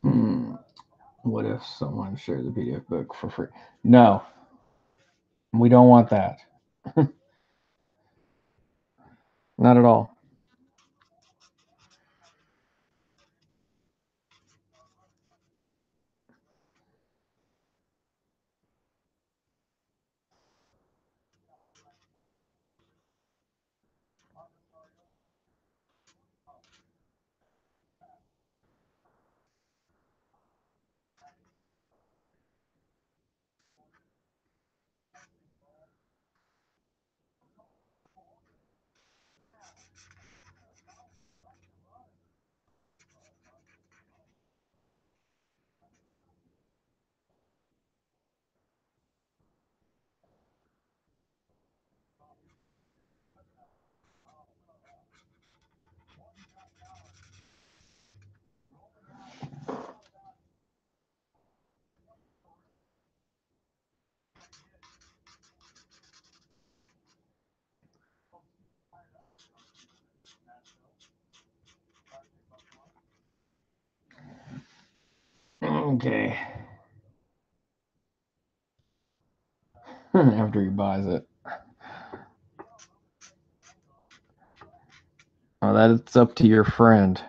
Hmm. What if someone shared the PDF book for free? No, we don't want that. Not at all. Okay. After he buys it. Oh, that's up to your friend.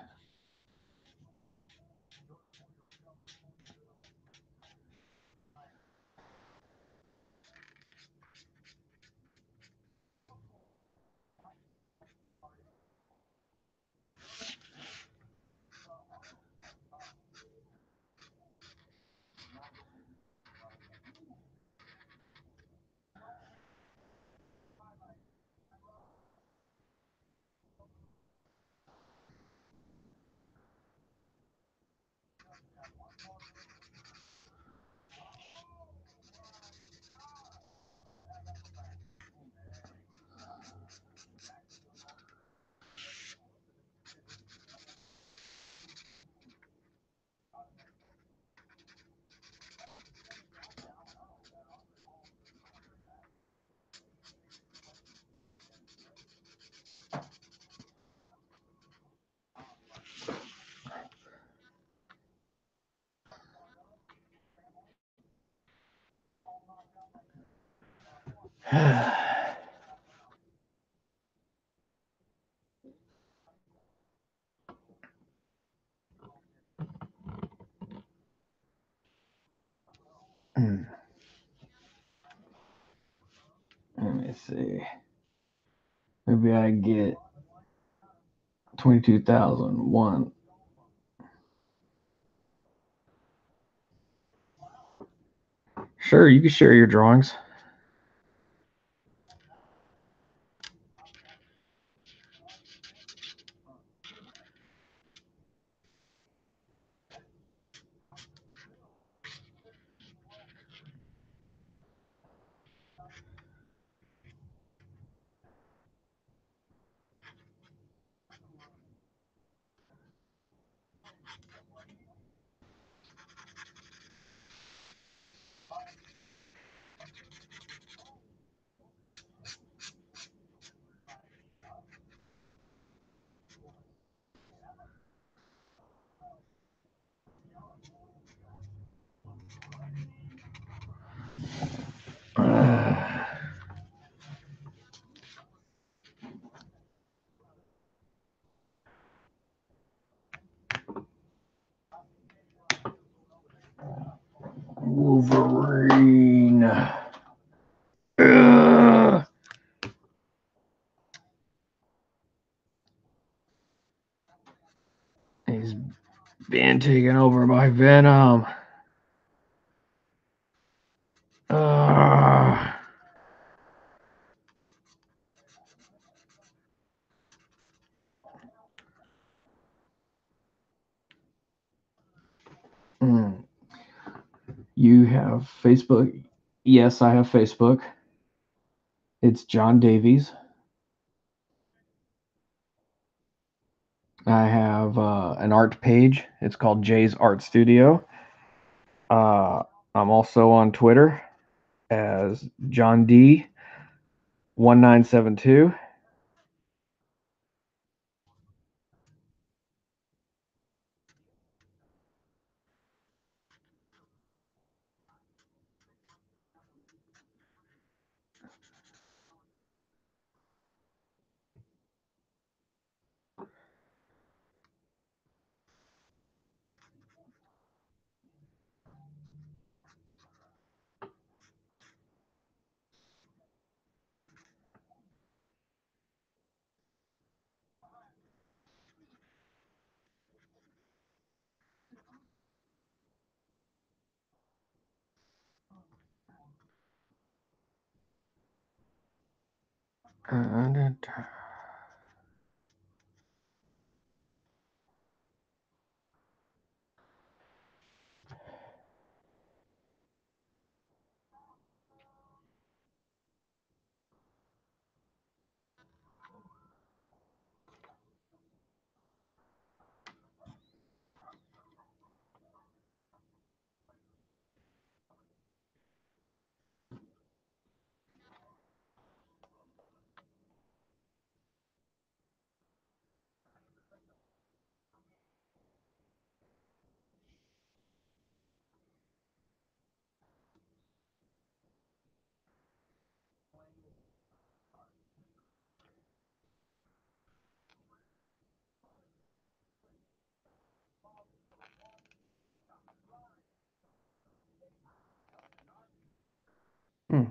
Let me see. Maybe I get 22,001. Sure, you can share your drawings. Wolverine. He's being taken over by Venom. Uh, You have Facebook? Yes, I have Facebook. It's John Davies. I have an art page. It's called Jay's Art Studio. I'm also on Twitter as John D 1972. Hmm.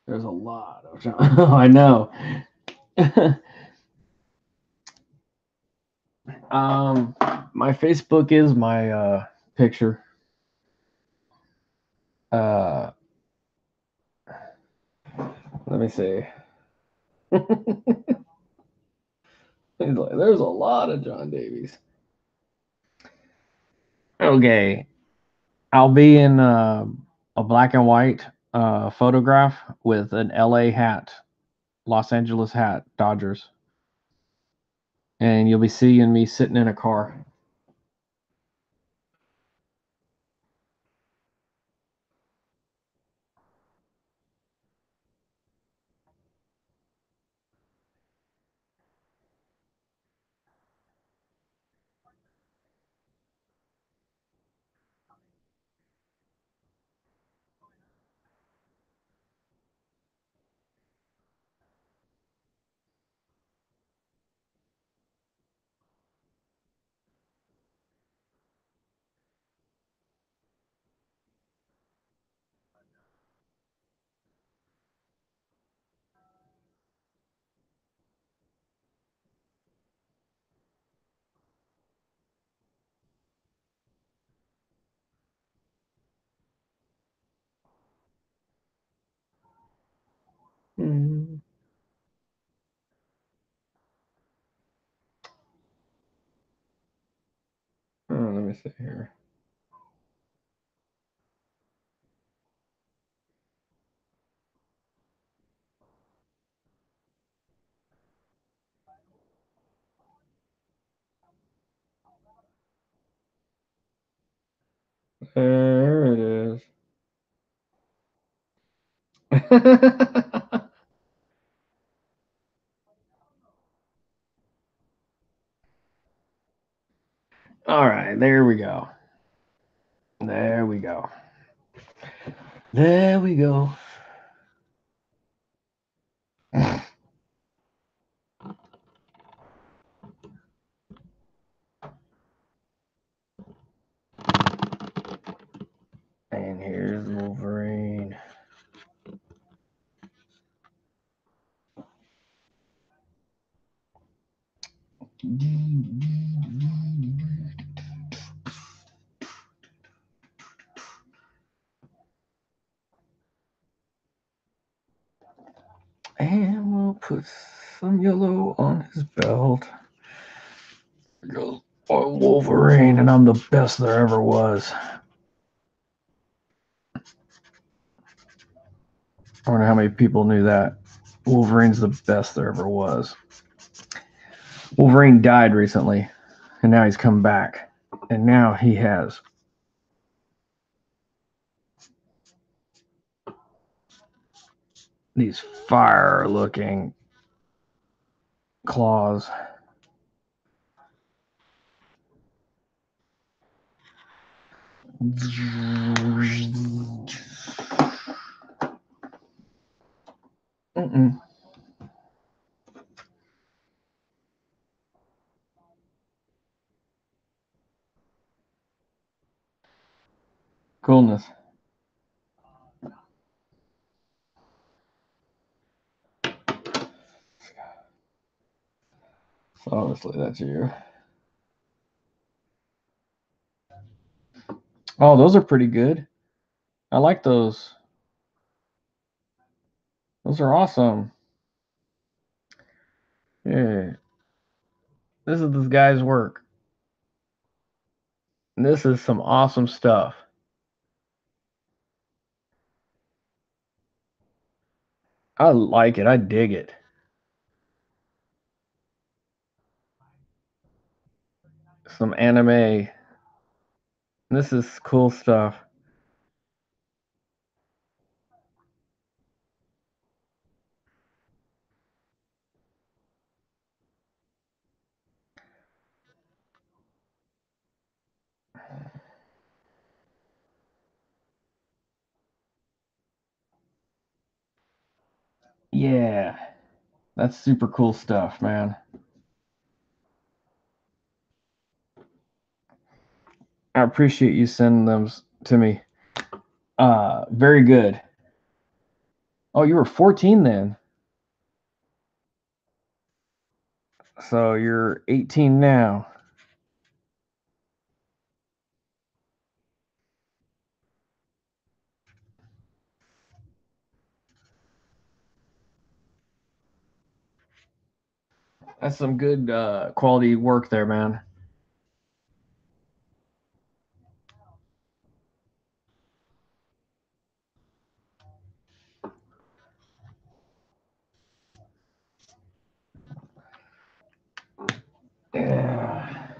There's a lot of John. Oh, I know. um, my Facebook is my picture. Uh, Let me see. There's a lot of John Davies. Okay, I'll be in a black and white photograph with an LA hat, Los Angeles hat, Dodgers. And you'll be seeing me sitting in a car. Oh, let me see here. There it is. All right, there we go. There we go. There we go. And here's Wolverine. And we'll put some yellow on his belt. There goes Wolverine, and I'm the best there ever was. I wonder how many people knew that. Wolverine's the best there ever was. Wolverine died recently, and now he's come back. And now he has these fire-looking claws. Coolness. Obviously, that's you. Oh, those are pretty good. I like those. Those are awesome. Yeah. This is this guy's work. This is some awesome stuff. I like it. I dig it. Some anime. This is cool stuff. Yeah. That's super cool stuff, man. I appreciate you sending them to me. Very good. Oh, you were 14 then. So you're 18 now. That's some good quality work there, man. Yeah.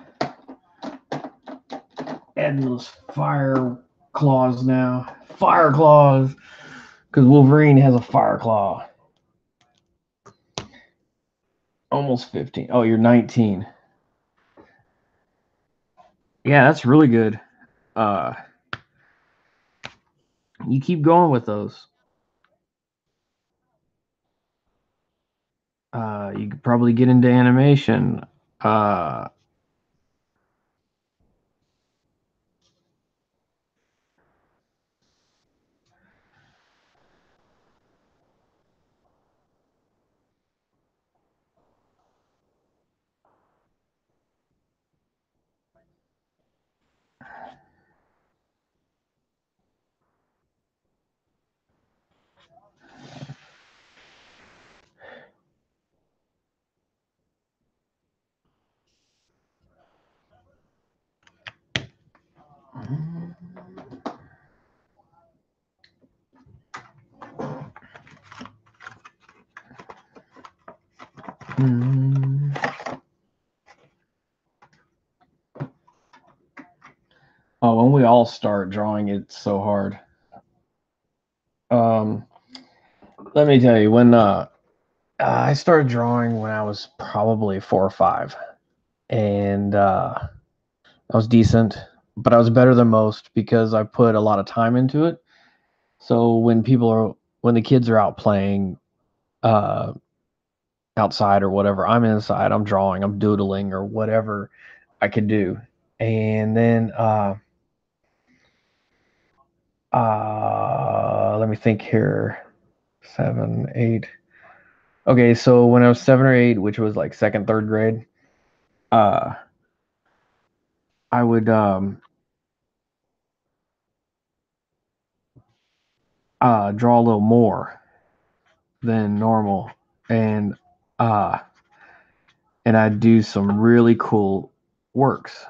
Adding those fire claws now. Fire claws. Because Wolverine has a fire claw. Almost 15. Oh, you're 19. Yeah, that's really good. Uh, you keep going with those. You could probably get into animation. Uh, Oh, when we all start drawing, it's so hard. Let me tell you, when I started drawing when I was probably 4 or 5, and I was decent, but I was better than most because I put a lot of time into it. So when the kids are out playing uh, outside or whatever, I'm inside, I'm drawing, I'm doodling or whatever I could do. And then let me think here. 7, 8. Okay, so when I was 7 or 8, which was like second, third grade, uh, I would draw a little more than normal, and uh, and I'd do some really cool works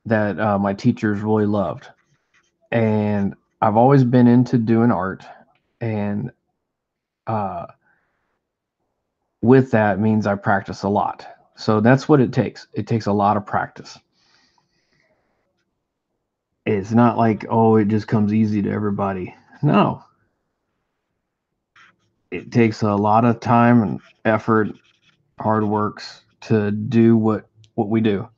that my teachers really loved. And I've always been into doing art, and uh, with that means I practice a lot. So that's what it takes. It takes a lot of practice. It's not like, oh, it just comes easy to everybody. No, it takes a lot of time and effort, hard works to do what we do.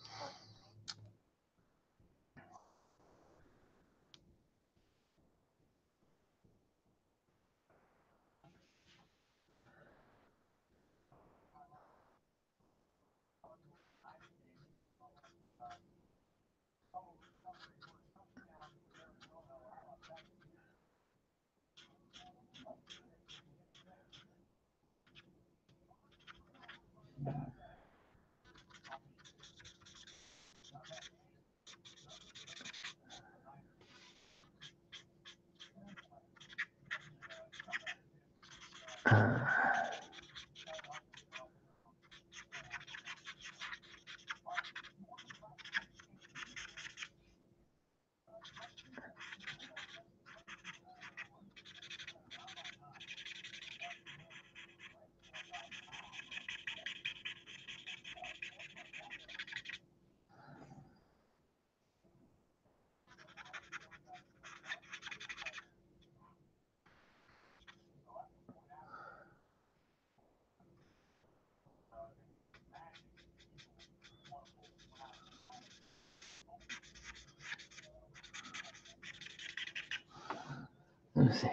Let's see.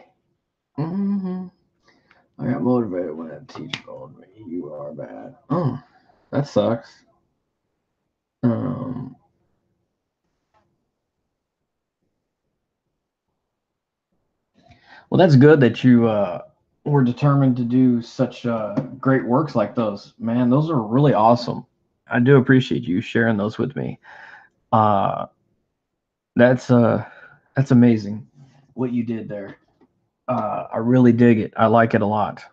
Mm-hmm. I got motivated when that teacher called me. You are bad. Oh, that sucks. Um, well, that's good that you were determined to do such great works like those. Man, those are really awesome. I do appreciate you sharing those with me. Uh, that's that's amazing what you did there. I really dig it. I like it a lot.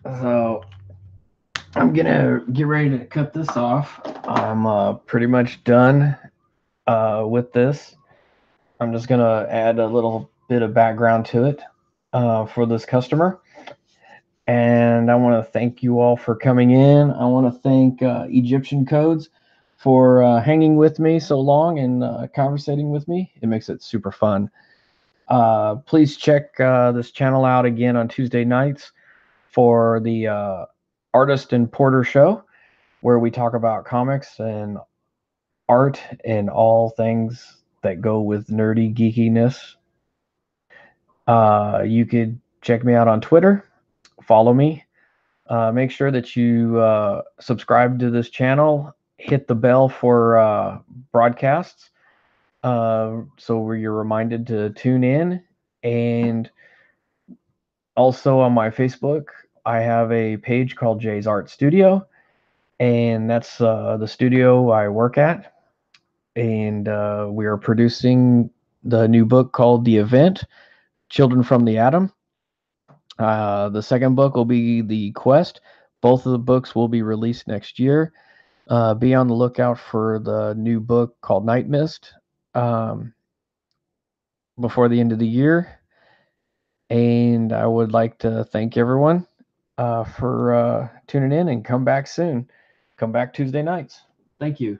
So I'm gonna get ready to cut this off. I'm pretty much done with this. I'm just gonna add a little bit of background to it for this customer. And I want to thank you all for coming in. I want to thank Egyptian Codes for hanging with me so long and conversating with me. It makes it super fun. Please check this channel out again on Tuesday nights for the Artist and Porter Show, where we talk about comics and art and all things that go with nerdy geekiness. You could check me out on Twitter, follow me. Make sure that you subscribe to this channel, hit the bell for broadcasts, so you're reminded to tune in. And also on my Facebook, I have a page called Jay's Art Studio, and that's the studio I work at. And we are producing the new book called The Event, Children from the Atom. The second book will be The Quest. Both of the books will be released next year. Be on the lookout for the new book called Night Mist before the end of the year. And I would like to thank everyone for tuning in, and come back soon. Come back Tuesday nights. Thank you.